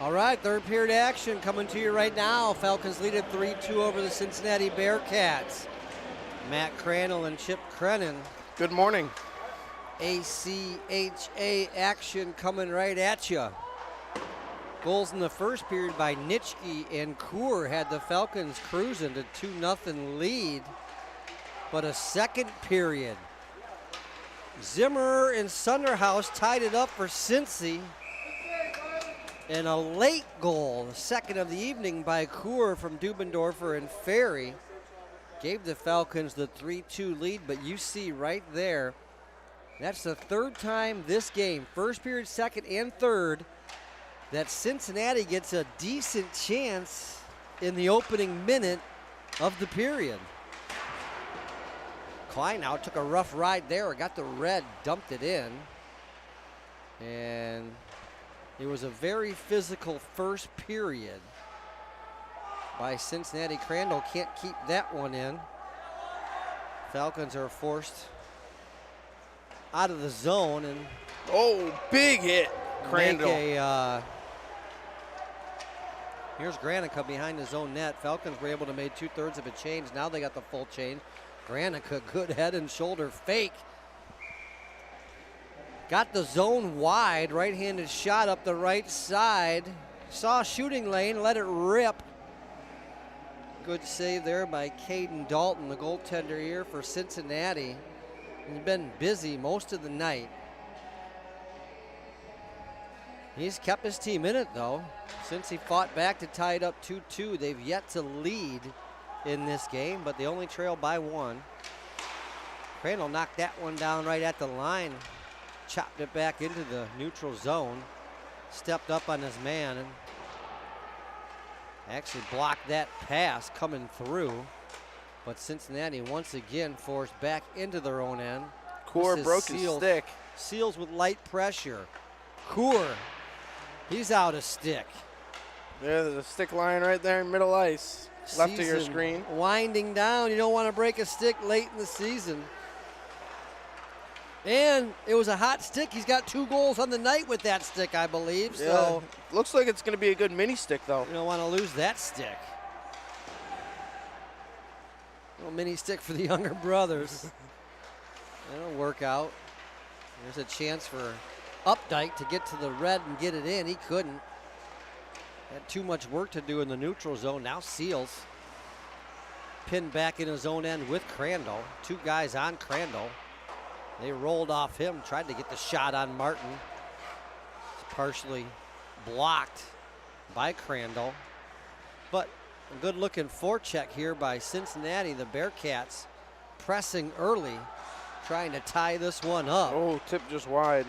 All right, third period action coming to you right now. Falcons lead at 3-2 over the Cincinnati Bearcats. Matt Crandall and Chip Creinin. Good morning. ACHA action coming right at you. Goals in the first period by Nitschke and Kur had the Falcons cruising to 2-0 lead. But a second period, Zimmer and Sunderhaus tied it up for Cincy. And a late goal, the second of the evening by Kur from Dubendorfer and Ferry, gave the Falcons the 3-2 lead. But you see right there, that's the third time this game, first period, second, and third, that Cincinnati gets a decent chance in the opening minute of the period. Klein now took a rough ride there, got the red, dumped it in. And it was a very physical first period by Cincinnati. Crandall can't keep that one in. Falcons are forced out of the zone and Big hit, Crandall. Here's Granica behind his own net. Falcons were able to make 2/3 of a change. Now they got the full change. Granica, good head and shoulder fake. Got the zone wide, right-handed shot up the right side. Saw shooting lane, let it rip. Good save there by Caden Dalton, the goaltender here for Cincinnati. He's been busy most of the night. He's kept his team in it though. Since he fought back to tie it up 2-2, they've yet to lead in this game, but they only trail by one. Crandall knocked that one down right at the line. Chopped it back into the neutral zone. Stepped up on his man and actually blocked that pass coming through. But Cincinnati once again forced back into their own end. Kur broke his stick. Seals with light pressure. Kur, he's out of stick. Yeah, there's a stick line right there in middle ice. Left of your screen. Winding down. You don't want to break a stick late in the season. And it was a hot stick. He's got 2 goals on the night with that stick, I believe. Yeah. So Looks like it's going to be a good mini stick, though. you don't want to lose that stick. Little mini stick for the younger brothers. That'll work out. There's a chance for Updike to get to the red and get it in. He couldn't. Had too much work to do in the neutral zone. Now Seals pinned back in his own end with Crandall. 2 guys on Crandall. They rolled off him, tried to get the shot on Martin. It's partially blocked by Crandall. But a good looking forecheck here by Cincinnati. The Bearcats pressing early, trying to tie this one up. Oh, tip just wide.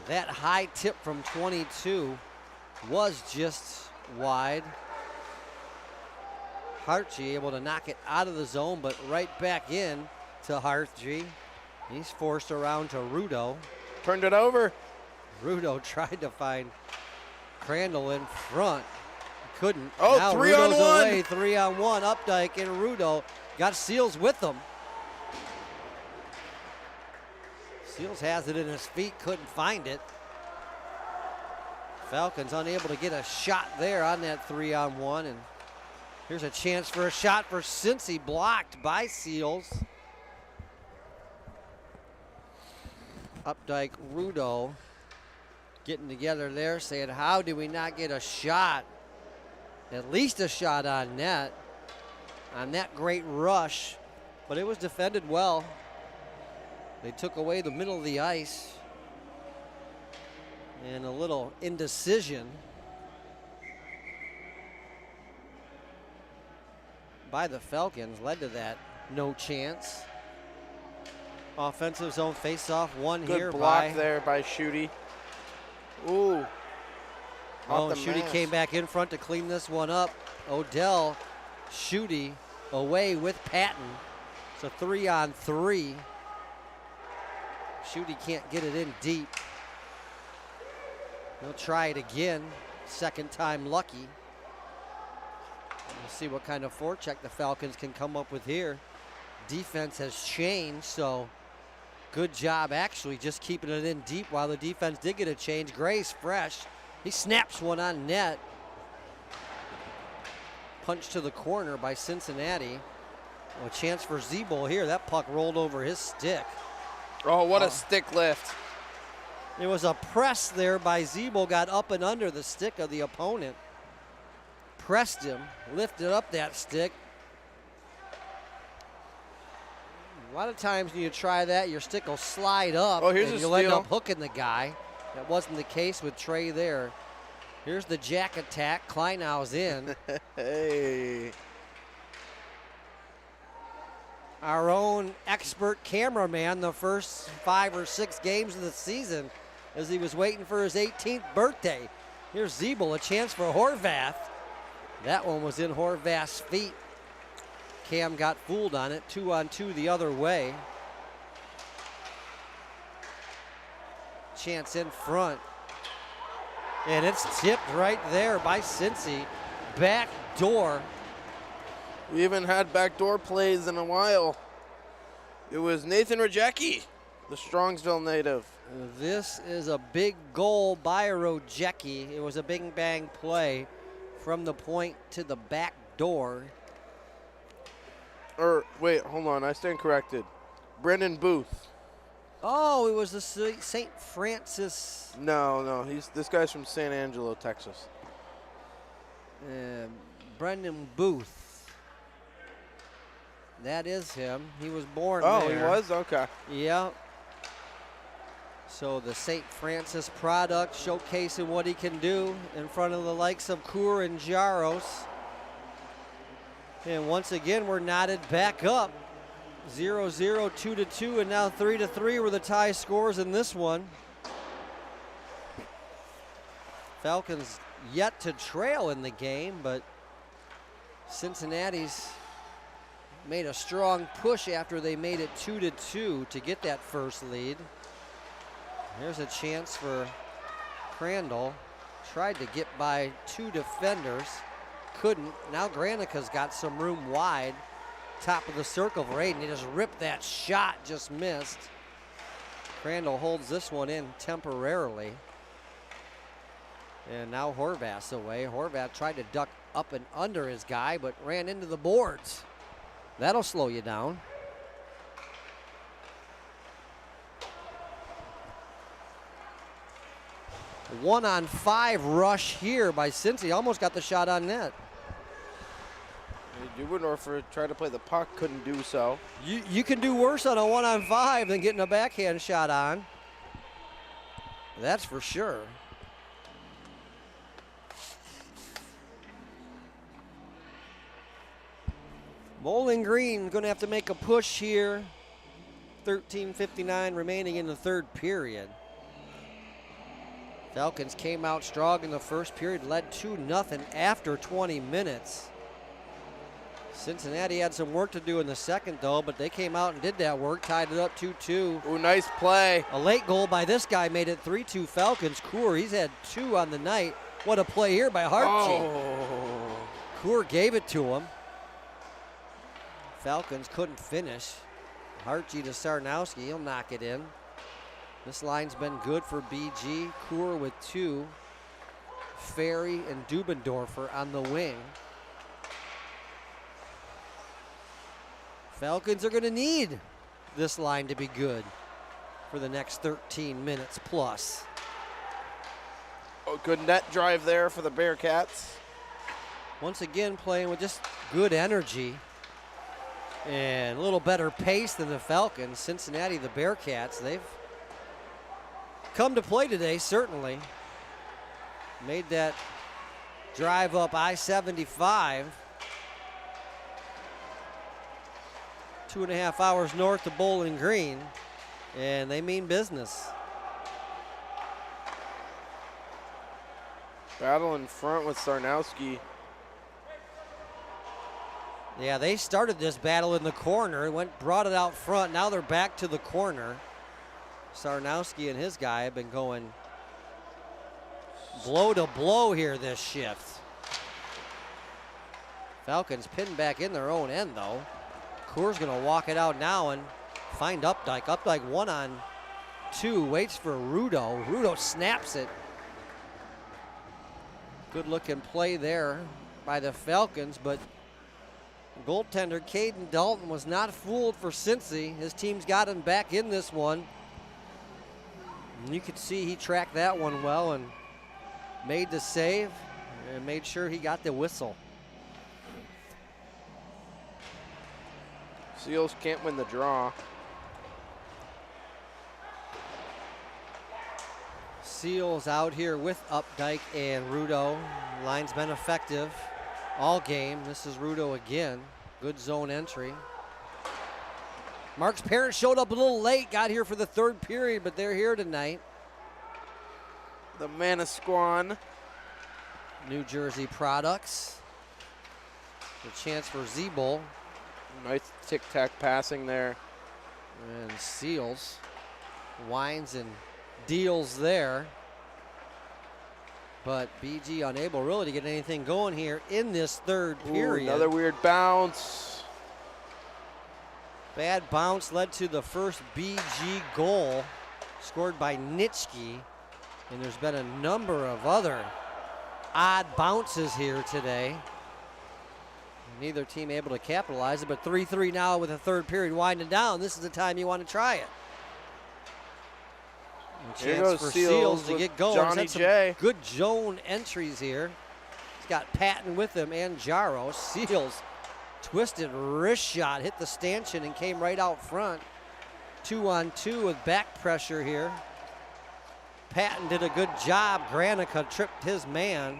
That high tip from 22 was just wide. Hartje able to knock it out of the zone, but right back in to Hartje. He's forced around to Rudo. Turned it over. Rudo tried to find Crandall in front. Couldn't. Oh, now 3-on-1. away, 3-on-1. Updike and Rudo got Seals with them. Seals has it in his feet, couldn't find it. Falcons unable to get a shot there on that 3-on-1. And here's a chance for a shot for Cincy, blocked by Seals. Updike, Rudo getting together there, saying, how do we not get a shot? At least a shot on net on that great rush, but it was defended well. They took away the middle of the ice, and a little indecision by the Falcons led to that no chance. Offensive zone face-off, one Good here block there by Schutte. Ooh. Oh, Schutte came back in front to clean this one up. Odell, Schutte away with Patton. It's a 3-on-3. Schutte can't get it in deep. He'll try it again. Second time lucky. We'll see what kind of forecheck the Falcons can come up with here. Defense has changed, so Good job, actually, just keeping it in deep while the defense did get a change. Gray's fresh. He snaps one on net. Punch to the corner by Cincinnati. A chance for Zebo here. That puck rolled over his stick. Oh, what a stick lift. It was a press there by Zebo, got up and under the stick of the opponent. Pressed him, lifted up that stick. A lot of times when you try that, your stick will slide up here's and a you'll end steal. up hooking the guy. That wasn't the case with Trey there. Here's the jack attack. Kleinau's in. Hey. Our own expert cameraman the first 5 or 6 games of the season as he was waiting for his 18th birthday. Here's Zeeble, a chance for Horvath. That one was in Horvath's feet. Cam got fooled on it, 2-on-2 the other way. Chance in front. And it's tipped right there by Cincy. Back door. We haven't had backdoor plays in a while. It was Nathan Rajecki, the Strongsville native. This is a big goal by Rojecki. It was a big bang play from the point to the back door. Or, wait, hold on, I stand corrected. Brendan Booth. Oh, it was the St. Francis. No, this guy's from San Angelo, Texas. Brendan Booth. That is him. He was born Oh, there. he was? Okay. Yeah. So the St. Francis product showcasing what he can do in front of the likes of Kur and Jaros. And once again, we're knotted back up. 0-0, 2-2, and now 3-3 were the tie scores in this one. Falcons yet to trail in the game, but Cincinnati's made a strong push after they made it 2-2 to get that first lead. Here's a chance for Crandall. Tried to get by 2 defenders. Couldn't. Now Granica's got some room wide. Top of the circle for Aiden. He just ripped that shot, just missed. Crandall holds this one in temporarily. And now Horvath's away. Horvath tried to duck up and under his guy, but ran into the boards. That'll slow you down. A 1-on-5 rush here by Cincy. Almost got the shot on net. Dubendorfer tried to play the puck, couldn't do so. You can do worse on a 1-on-5 than getting a backhand shot on. That's for sure. Bowling Green going to have to make a push here. 13:59 remaining in the third period. Falcons came out strong in the first period, led 2-0 after 20 minutes. Cincinnati had some work to do in the second, though, but they came out and did that work, tied it up 2-2. Ooh, nice play. A late goal by this guy made it 3-2 Falcons. Kur, he's had 2 on the night. What a play here by Hartje. Oh. Kur gave it to him. Falcons couldn't finish. Hartje to Sarnowski, he'll knock it in. This line's been good for BG. Kur with 2. Ferry and Dubendorfer on the wing. Falcons are going to need this line to be good for the next 13 minutes plus. Oh, good net drive there for the Bearcats. Once again, playing with just good energy and a little better pace than the Falcons. Cincinnati, the Bearcats, they've come to play today, certainly. Made that drive up I-75. 2.5 hours north of Bowling Green, and they mean business. Battle in front with Sarnowski. Yeah, they started this battle in the corner, brought it out front. Now they're back to the corner. Sarnowski and his guy have been going blow to blow here this shift. Falcons pinned back in their own end, though. Kur's going to walk it out now, and find Updike. Updike 1-on-2, waits for Rudo. Rudo snaps it. Good looking play there by the Falcons, but goaltender Caden Dalton was not fooled for Cincy. His team's got him back in this one. And you could see he tracked that one well and made the save and made sure he got the whistle. Seals can't win the draw. Seals out here with Updike and Rudo. Line's been effective all game. This is Rudo again. Good zone entry. Mark's parents showed up a little late, got here for the third period, but they're here tonight. The Manasquan. New Jersey products. The chance for Zeeble. Nice tic-tac passing there. And Seals winds and deals there. But BG unable really to get anything going here in this third period. Another weird bounce. Bad bounce led to the first BG goal scored by Nitschke. And there's been a number of other odd bounces here today. Neither team able to capitalize it, but 3-3 now with the third period winding down. This is the time you want to try it. And Here chance goes for Seals Seals to get going. Johnny J. Good zone entries here. He's got Patton with him and Jaro. Seals twisted wrist shot, hit the stanchion and came right out front. 2-on-2 with back pressure here. Patton did a good job. Granica tripped his man.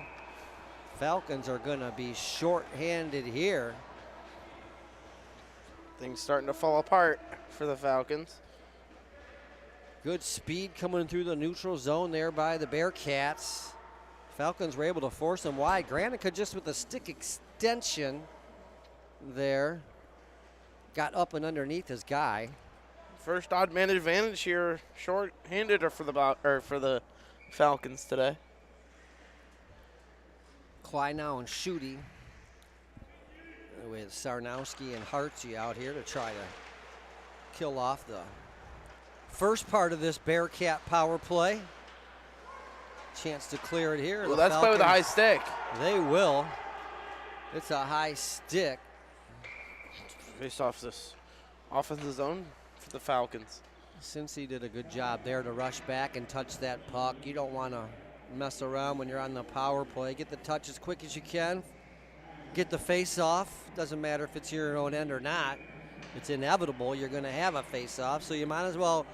Falcons are going to be short-handed here. Things starting to fall apart for the Falcons. Good speed coming through the neutral zone there by the Bearcats. Falcons were able to force them wide. Granica just with a stick extension there. Got up and underneath his guy. First odd man advantage here, short-handed or for the Falcons today. Kleinow and Schutte with Sarnowski and Hartsey out here to try to kill off the first part of this Bearcat power play. Chance to clear it here. Well, that's play with a high stick. They will. It's a high stick. Face off this offensive zone for the Falcons. Cincy did a good job there to rush back and touch that puck. You don't want to mess around when you're on the power play. Get the touch as quick as you can. Get the face off. Doesn't matter if it's your own end or not. It's inevitable you're going to have a face off, so you might as well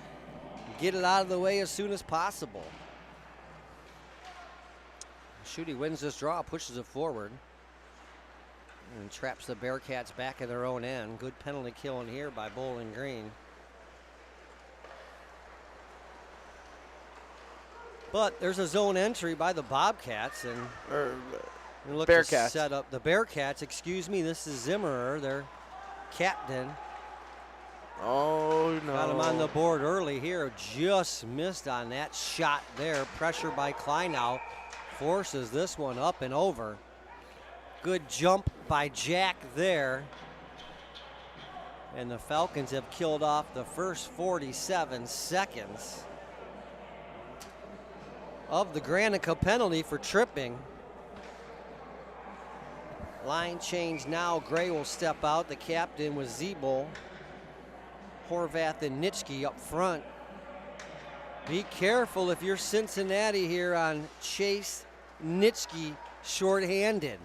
get it out of the way as soon as possible. Schutte wins this draw, pushes it forward, and traps the Bearcats back at their own end. Good penalty kill in here by Bowling Green. But there's a zone entry by the Bobcats and look to set up the Bearcats. Excuse me, this is Zimmerer, their captain. Oh no! Got him on the board early here. Just missed on that shot there. Pressure by Kleinow forces this one up and over. Good jump by Jack there. And the Falcons have killed off the first 47 seconds of the Granica penalty for tripping. Line change now. Gray will step out. The captain was Zeeble. Horvath and Nitschke up front. Be careful if you're Cincinnati here on Chase Nitschke shorthanded.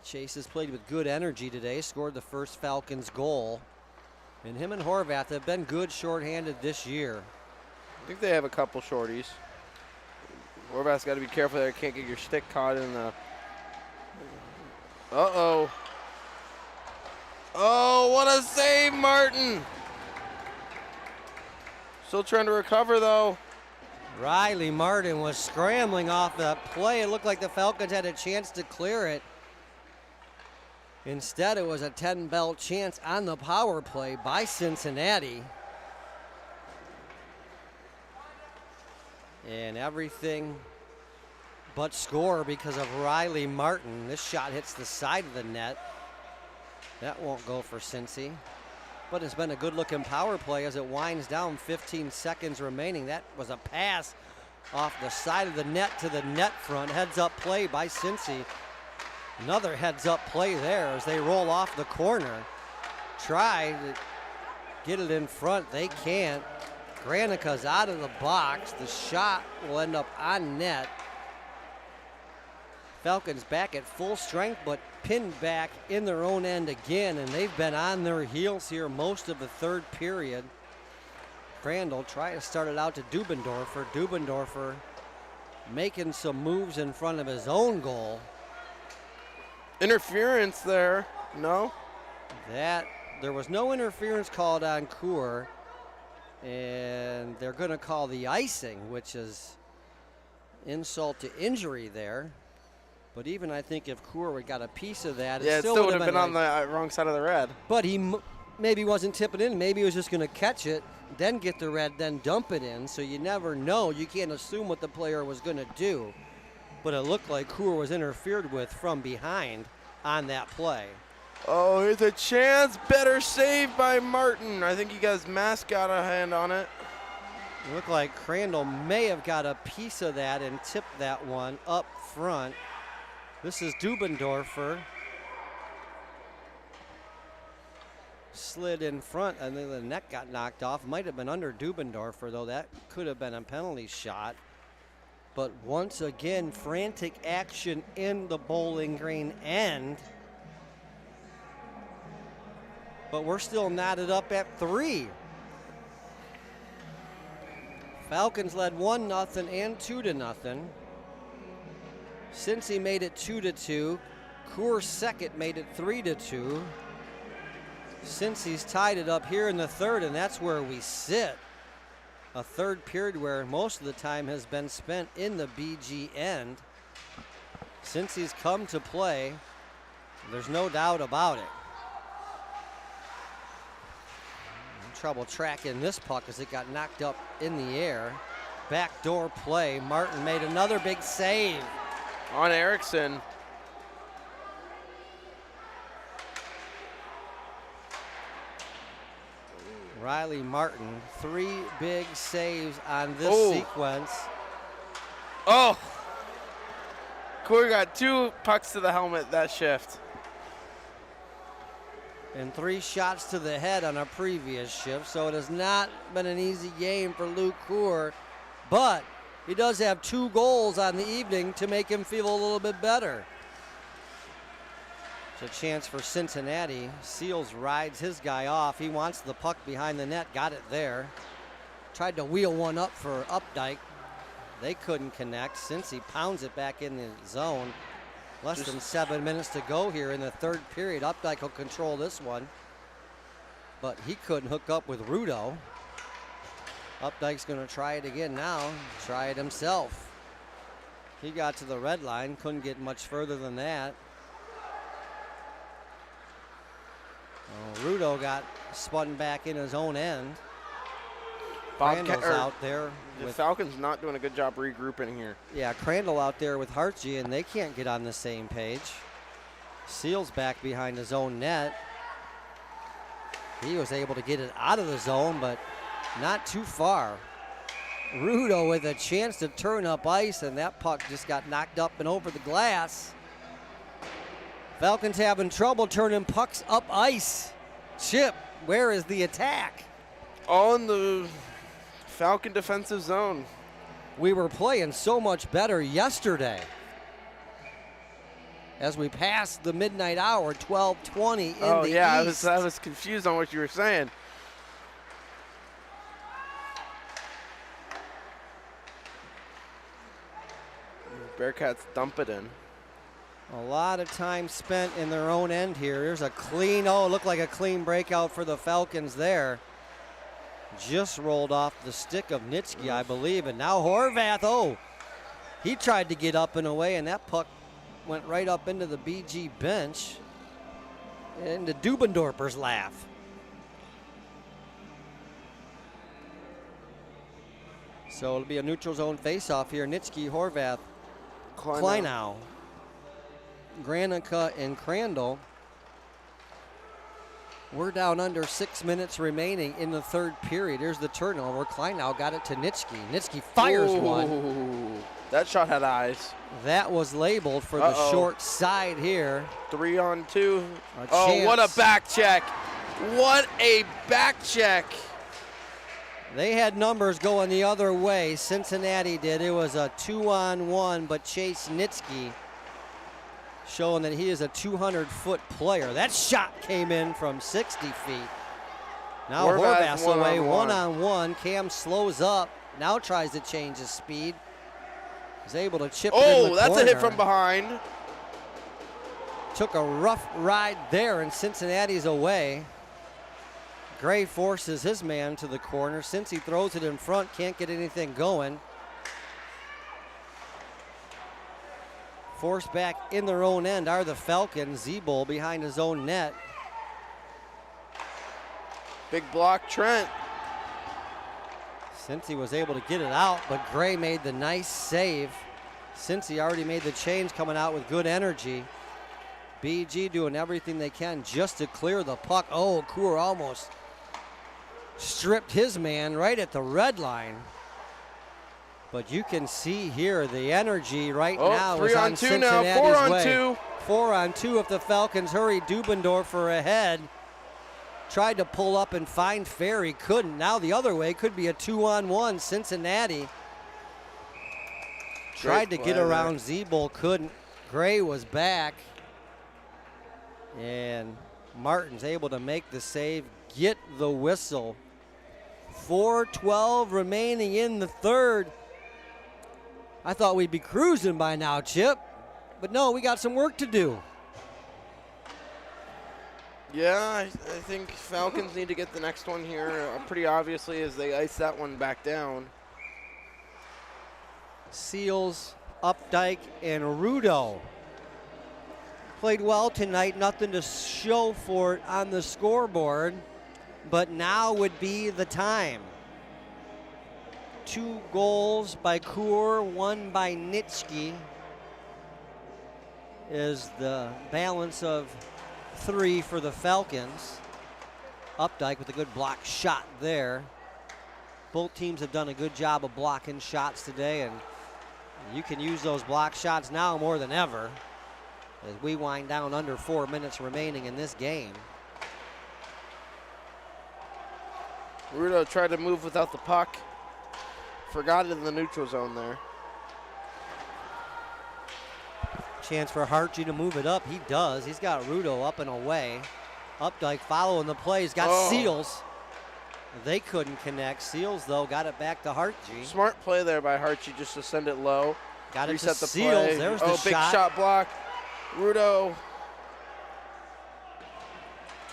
Chase has played with good energy today, scored the first Falcons goal. And him and Horvath have been good shorthanded this year. I think they have a couple shorties. Horvath's got to be careful there. Can't get your stick caught in the... Uh-oh. Oh, what a save, Martin. Still trying to recover, though. Riley Martin was scrambling off that play. It looked like the Falcons had a chance to clear it. Instead, it was a 10-bell chance on the power play by Cincinnati. And everything but score because of Riley Martin. This shot hits the side of the net. That won't go for Cincy. But it's been a good-looking power play as it winds down, 15 seconds remaining. That was a pass off the side of the net to the net front. Heads-up play by Cincy. Another heads-up play there as they roll off the corner. Try to get it in front. They can't. Granica's out of the box. The shot will end up on net. Falcons back at full strength, but pinned back in their own end again, and they've been on their heels here most of the third period. Crandall trying to start it out to Dubendorfer. Dubendorfer making some moves in front of his own goal. Interference there, no? There was no interference called on Coor, and they're going to call the icing, which is insult to injury there. But even I think if Coor would got a piece of that, it still would have been on the wrong side of the red. But he maybe wasn't tipping in. Maybe he was just going to catch it, then get the red, then dump it in. So you never know. You can't assume what the player was going to do. But it looked like Coor was interfered with from behind on that play. Oh, here's a chance. Better save by Martin. I think he got his mask got a hand on it. It looked like Crandall may have got a piece of that and tipped that one up front. This is Dubendorfer. Slid in front, and then the net got knocked off. Might have been under Dubendorfer, though. That could have been a penalty shot. But once again, frantic action in the Bowling Green end. But we're still knotted up at 3. Falcons led 1-0 and 2-0. Cincy made it 2-2. Coors second made it 3-2. Cincy's tied it up here in the third, and that's where we sit. A third period where most of the time has been spent in the BG end. Cincy's come to play. There's no doubt about it. Trouble tracking this puck as it got knocked up in the air. Backdoor play. Martin made another big save. On Erickson. Riley Martin, 3 big saves on this sequence. Oh! Coor got 2 pucks to the helmet that shift. And 3 shots to the head on a previous shift, so it has not been an easy game for Luke Coor, but he does have 2 goals on the evening to make him feel a little bit better. It's a chance for Cincinnati. Seals rides his guy off. He wants the puck behind the net, got it there. Tried to wheel one up for Updike. They couldn't connect. Cincy pounds it back in the zone. Less than 7 minutes to go here in the third period. Updike will control this one, but he couldn't hook up with Rudo. Updike's going to try it again now, try it himself. He got to the red line, couldn't get much further than that. Rudo got spun back in his own end. Crandall's out there. The Falcons not doing a good job regrouping here. Yeah, Crandall out there with Hartje, and they can't get on the same page. Seals back behind his own net. He was able to get it out of the zone, but not too far. Rudo with a chance to turn up ice, and that puck just got knocked up and over the glass. Falcons having trouble turning pucks up ice. Chip, where is the attack? All in the Falcon defensive zone. We were playing so much better yesterday. As we passed the midnight hour, 12:20 in the east. I was confused on what you were saying. Bearcats dump it in. A lot of time spent in their own end here. There's a clean, it looked like a clean breakout for the Falcons there. Just rolled off the stick of Nitschke, I believe. And now Horvath, he tried to get up and away, and that puck went right up into the BG bench, into Dubendorfer's laugh. So it'll be a neutral zone faceoff here. Nitschke, Horvath, Kleinow, Granica, and Crandall. We're down under 6 minutes remaining in the third period. Here's the turnover. Crandall got it to Nitschke. Nitschke fires one. That shot had eyes. That was labeled for the short side here. 3-on-2. Oh, what a back check. What a back check. They had numbers going the other way. Cincinnati did. It was a 2-on-1, but Chase Nitschke showing that he is a 200-foot player. That shot came in from 60 feet. Now Horvath's away, one-on-one. Cam slows up, now tries to change his speed. He's able to chip it in the corner. That's a hit from behind. Took a rough ride there, and Cincinnati's away. Gray forces his man to the corner. Since he throws it in front, can't get anything going. Forced back in their own end are the Falcons. Zebul behind his own net. Big block, Trent. Cincy was able to get it out, but Gray made the nice save. Cincy already made the change, coming out with good energy. BG doing everything they can just to clear the puck. Oh, Kaur almost stripped his man right at the red line. But you can see here the energy right now is on Cincinnati's way. 4-on-2. 4-on-2 if the Falcons hurry. Dubendorfer ahead. Tried to pull up and find Ferry, couldn't. Now the other way, could be a 2-on-1. Cincinnati tried to get around Zebul, couldn't. Gray was back. And Martin's able to make the save, get the whistle. 4:12 remaining in the third. I thought we'd be cruising by now, Chip. But no, we got some work to do. Yeah, I think Falcons need to get the next one here pretty obviously as they ice that one back down. Seals, Updike, and Rudo played well tonight. Nothing to show for it on the scoreboard, but now would be the time. 2 goals by Kaur, 1 by Nitschke is the balance of 3 for the Falcons. Updike with a good block shot there. Both teams have done a good job of blocking shots today, and you can use those block shots now more than ever as we wind down under 4 minutes remaining in this game. Rudo tried to move without the puck. Forgot it in the neutral zone there. Chance for Hartje to move it up. He does. He's got Rudo up and away. Updike following the play. He's got Seals. They couldn't connect. Seals, though, got it back to Hartje. Smart play there by Hartje just to send it low. Got it Reset to the Seals. play. There's the big shot block. Rudo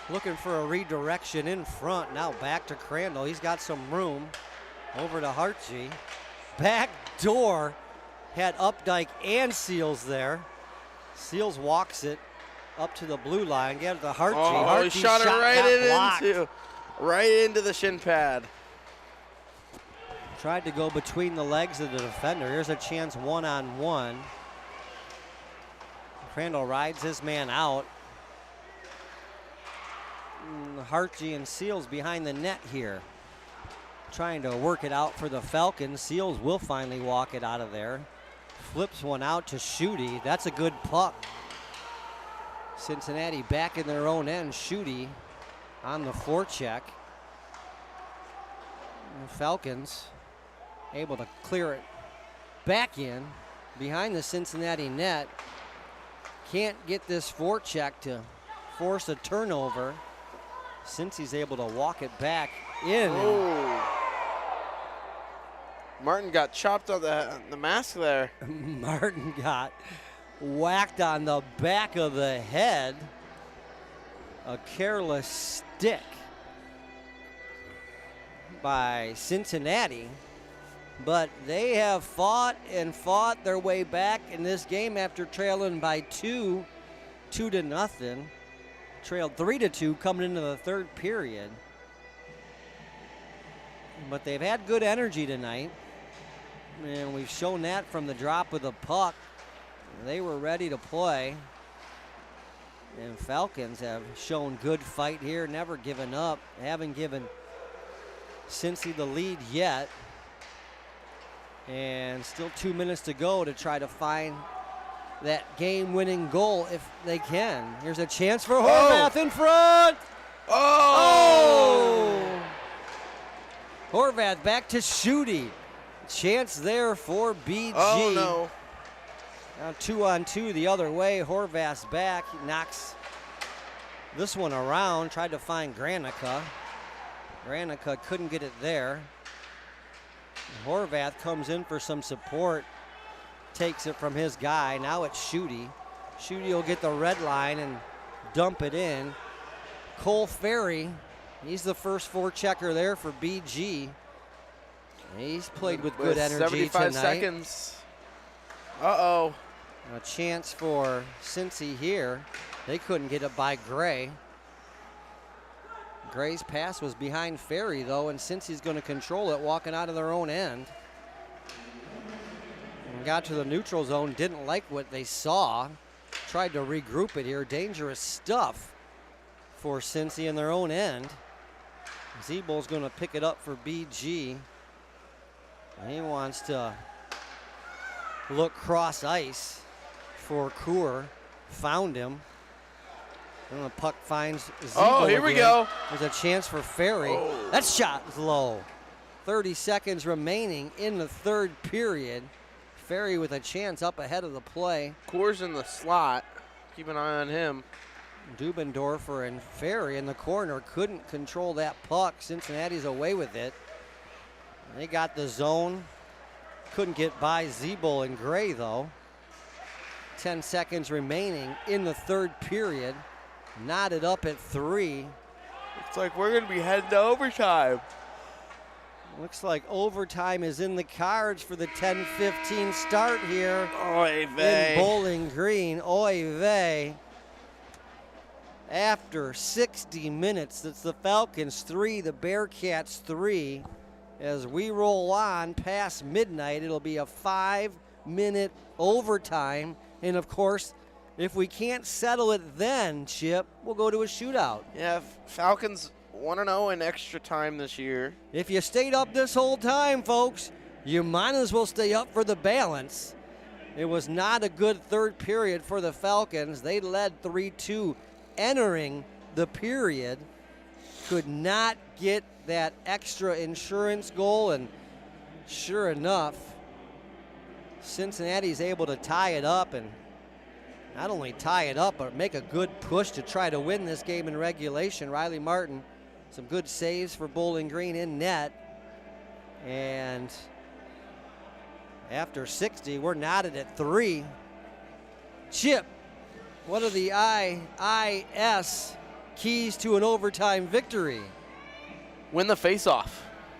looking for a redirection in front. Now back to Crandall. He's got some room. Over to Hartje. Back door. Had Updike and Seals there. Seals walks it up to the blue line. Get it to Hartje. Hartje he shot it right into the shin pad. Tried to go between the legs of the defender. Here's a chance 1-on-1. Crandall rides his man out. Hartje and Seals behind the net here. Trying to work it out for the Falcons. Seals will finally walk it out of there. Flips one out to Schutte. That's a good puck. Cincinnati back in their own end. Schutte on the forecheck. Falcons able to clear it back in behind the Cincinnati net. Can't get this forecheck to force a turnover. Since he's able to walk it back in. Martin got chopped on the mask there. Martin got whacked on the back of the head. A careless stick by Cincinnati. But they have fought and fought their way back in this game after trailing by 2 to nothing. Trailed 3-2 coming into the third period. But they've had good energy tonight. And we've shown that from the drop of the puck. They were ready to play. And Falcons have shown good fight here, never given up. Haven't given Cincy the lead yet. And still 2 minutes to go to try to find that game-winning goal if they can. Here's a chance for Horvath in front. Oh! Horvath back to Schutte. Chance there for BG. Oh, no. Now 2-on-2 the other way. Horvath's back. He knocks this one around. Tried to find Granica. Granica couldn't get it there. Horvath comes in for some support. Takes it from his guy. Now it's Schutte. Schutte will get the red line and dump it in. Cole Ferry, he's the first forechecker there for BG. He's played with good energy 75 tonight. seconds. Uh-oh. A chance for Cincy here. They couldn't get it by Gray. Gray's pass was behind Ferry, though, and Cincy's going to control it, walking out of their own end. And got to the neutral zone, didn't like what they saw. Tried to regroup it here. Dangerous stuff for Cincy in their own end. Zeebel's going to pick it up for BG. He wants to look cross ice for Coor. Found him. And the puck finds Zeebel. Oh, here we go. There's a chance for Ferry. Oh. That shot is low. 30 seconds remaining in the third period. Ferry with a chance up ahead of the play. Coor's in the slot. Keep an eye on him. Dubendorfer and Ferry in the corner couldn't control that puck. Cincinnati's away with it. They got the zone. Couldn't get by Zeebel and Gray, though. 10 seconds remaining in the third period. Knotted up at 3. Looks like we're going to be heading to overtime. Looks like overtime is in the cards for the 10-15 start here Oy vey. in Bowling Green. Oy vey. After 60 minutes, it's the Falcons 3, the Bearcats 3. As we roll on past midnight, it'll be a 5-minute overtime. And of course, if we can't settle it then, Chip, we'll go to a shootout. Yeah, Falcons 1-0 in extra time this year. If you stayed up this whole time, folks, you might as well stay up for the balance. It was not a good third period for the Falcons. They led 3-2 entering the period. Could not get that extra insurance goal, and sure enough, Cincinnati's able to tie it up, and not only tie it up, but make a good push to try to win this game in regulation. Riley Martin, some good saves for Bowling Green in net. And after 60, we're knotted at 3. Chip, what are the IIS keys to an overtime victory? Win the faceoff.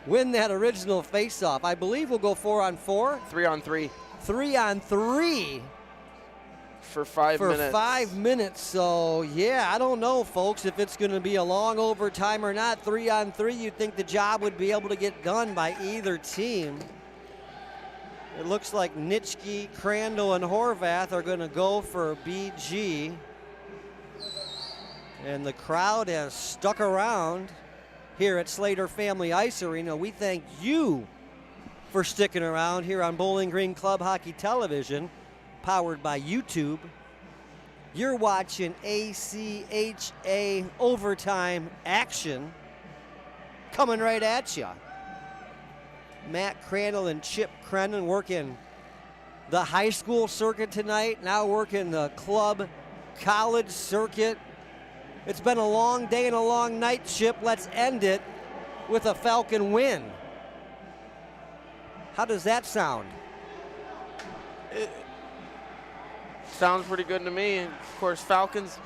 Win that original faceoff. I believe we'll go 4-on-4. 3-on-3. 3-on-3. For 5 minutes. For 5 minutes. So, yeah, I don't know, folks, if it's going to be a long overtime or not. 3-on-3, you'd think the job would be able to get done by either team. It looks like Nitschke, Crandall, and Horvath are going to go for BG. And the crowd has stuck around here at Slater Family Ice Arena. We thank you for sticking around here on Bowling Green Club Hockey Television, powered by YouTube. You're watching ACHA overtime action coming right at you. Matt Crandall and Chip Creinin working the high school circuit tonight, now working the club college circuit. It's been a long day and a long night, Chip. Let's end it with a Falcon win. How does that sound? It sounds pretty good to me. And of course, Falcons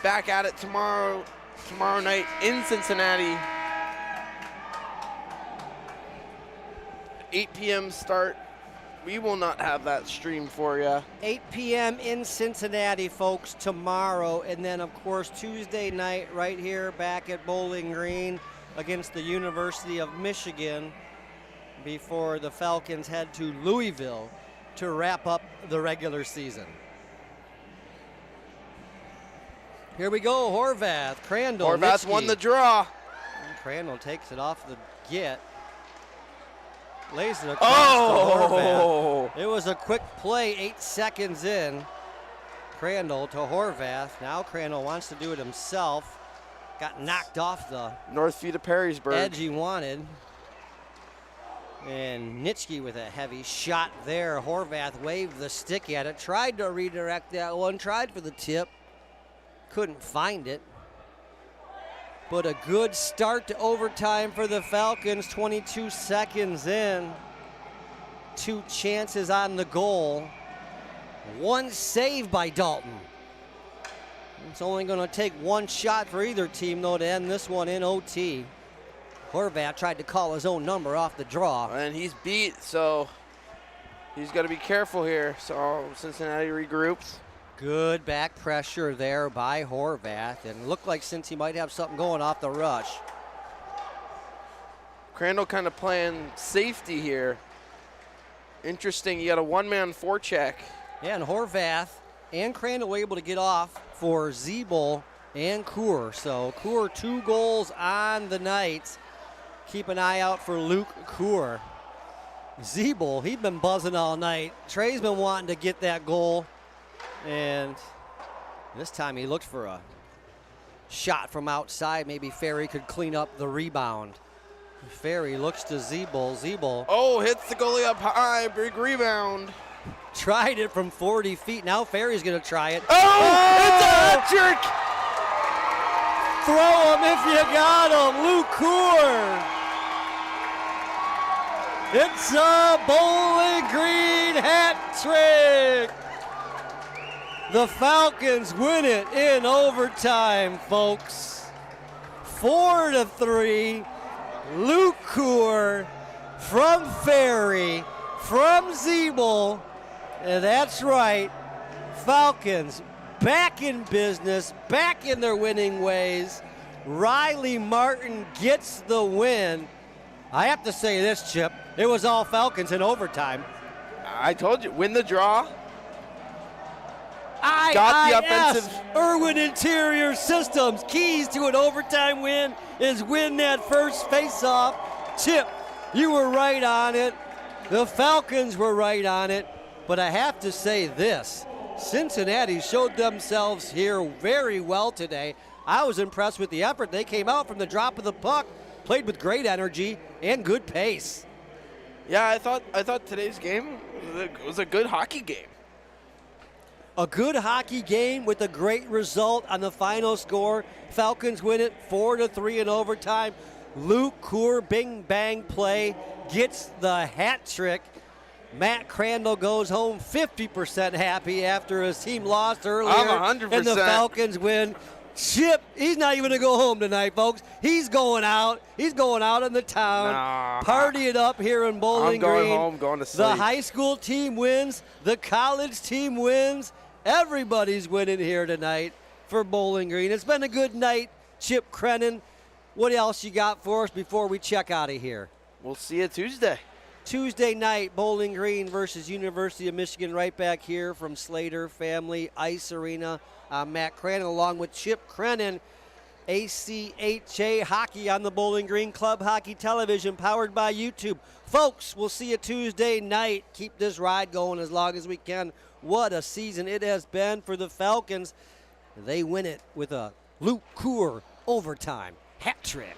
back at it tomorrow night in Cincinnati. 8 p.m. start. We will not have that stream for you. 8 p.m. in Cincinnati, folks, tomorrow. And then, of course, Tuesday night right here back at Bowling Green against the University of Michigan before the Falcons head to Louisville to wrap up the regular season. Here we go, Horvath, Crandall, Horvath Nitschke. won the draw. And Crandall takes it off the get. Lays it across to Horvath. It was a quick play, 8 seconds in. Crandall to Horvath. Now Crandall wants to do it himself. Got knocked off the North feet of Perrysburg. edge he wanted. And Nitschke with a heavy shot there. Horvath waved the stick at it. Tried to redirect that one. Tried for the tip. Couldn't find it. But a good start to overtime for the Falcons. 22 seconds in. 2 chances on the goal. 1 save by Dalton. It's only going to take 1 shot for either team, though, to end this one in OT. Horvath tried to call his own number off the draw. And he's beat, so he's got to be careful here. So Cincinnati regroups. Good back pressure there by Horvath, and looked like Cincy might have something going off the rush. Crandall kind of playing safety here. Interesting, you got a one-man forecheck. Yeah, and Horvath and Crandall were able to get off for Zeeble and Kuhr. So Kuhr 2 goals on the night. Keep an eye out for Luke Kuhr. Zeeble, he's been buzzing all night. Trey's been wanting to get that goal. And this time he looked for a shot from outside. Maybe Ferry could clean up the rebound. Ferry looks to Zeeble. Zeeble. Oh, hits the goalie up high. Big rebound. Tried it from 40 feet. Now Ferry's going to try it. Oh, it's a hat trick. Throw him if you got him. Luke Kuhr. It's a Bowling Green hat trick. The Falcons win it in overtime, folks. 4-3. Luke Kuhr from Ferry, from Zeeble. And that's right, Falcons back in business, back in their winning ways. Riley Martin gets the win. I have to say this, Chip, it was all Falcons in overtime. I told you, win the draw. Got the offensive. Irwin Interior Systems. Keys to an overtime win is win that first faceoff. Chip, you were right on it. The Falcons were right on it. But I have to say this. Cincinnati showed themselves here very well today. I was impressed with the effort. They came out from the drop of the puck, played with great energy and good pace. Yeah, I thought today's game was a good hockey game. A good hockey game with a great result on the final score. Falcons win it 4-3 in overtime. Luke Kuhr, bing bang play, gets the hat trick. Matt Crandall goes home 50% happy after his team lost earlier. I'm 100%. And the Falcons win. Chip, he's not even going to go home tonight, folks. He's going out. He's going out in the town. Nah. Party it up here in Bowling Green. I'm going home, going to sleep. The high school team wins. The college team wins. Everybody's winning here tonight for Bowling Green. It's been a good night, Chip Creinin. What else you got for us before we check out of here? We'll see you Tuesday. Tuesday night, Bowling Green versus University of Michigan, right back here from Slater Family Ice Arena. Matt Crandall along with Chip Creinin. ACHA Hockey on the Bowling Green Club Hockey Television, powered by YouTube. Folks, we'll see you Tuesday night. Keep this ride going as long as we can. What a season it has been for the Falcons. They win it with a Luke Kuhr overtime hat trick.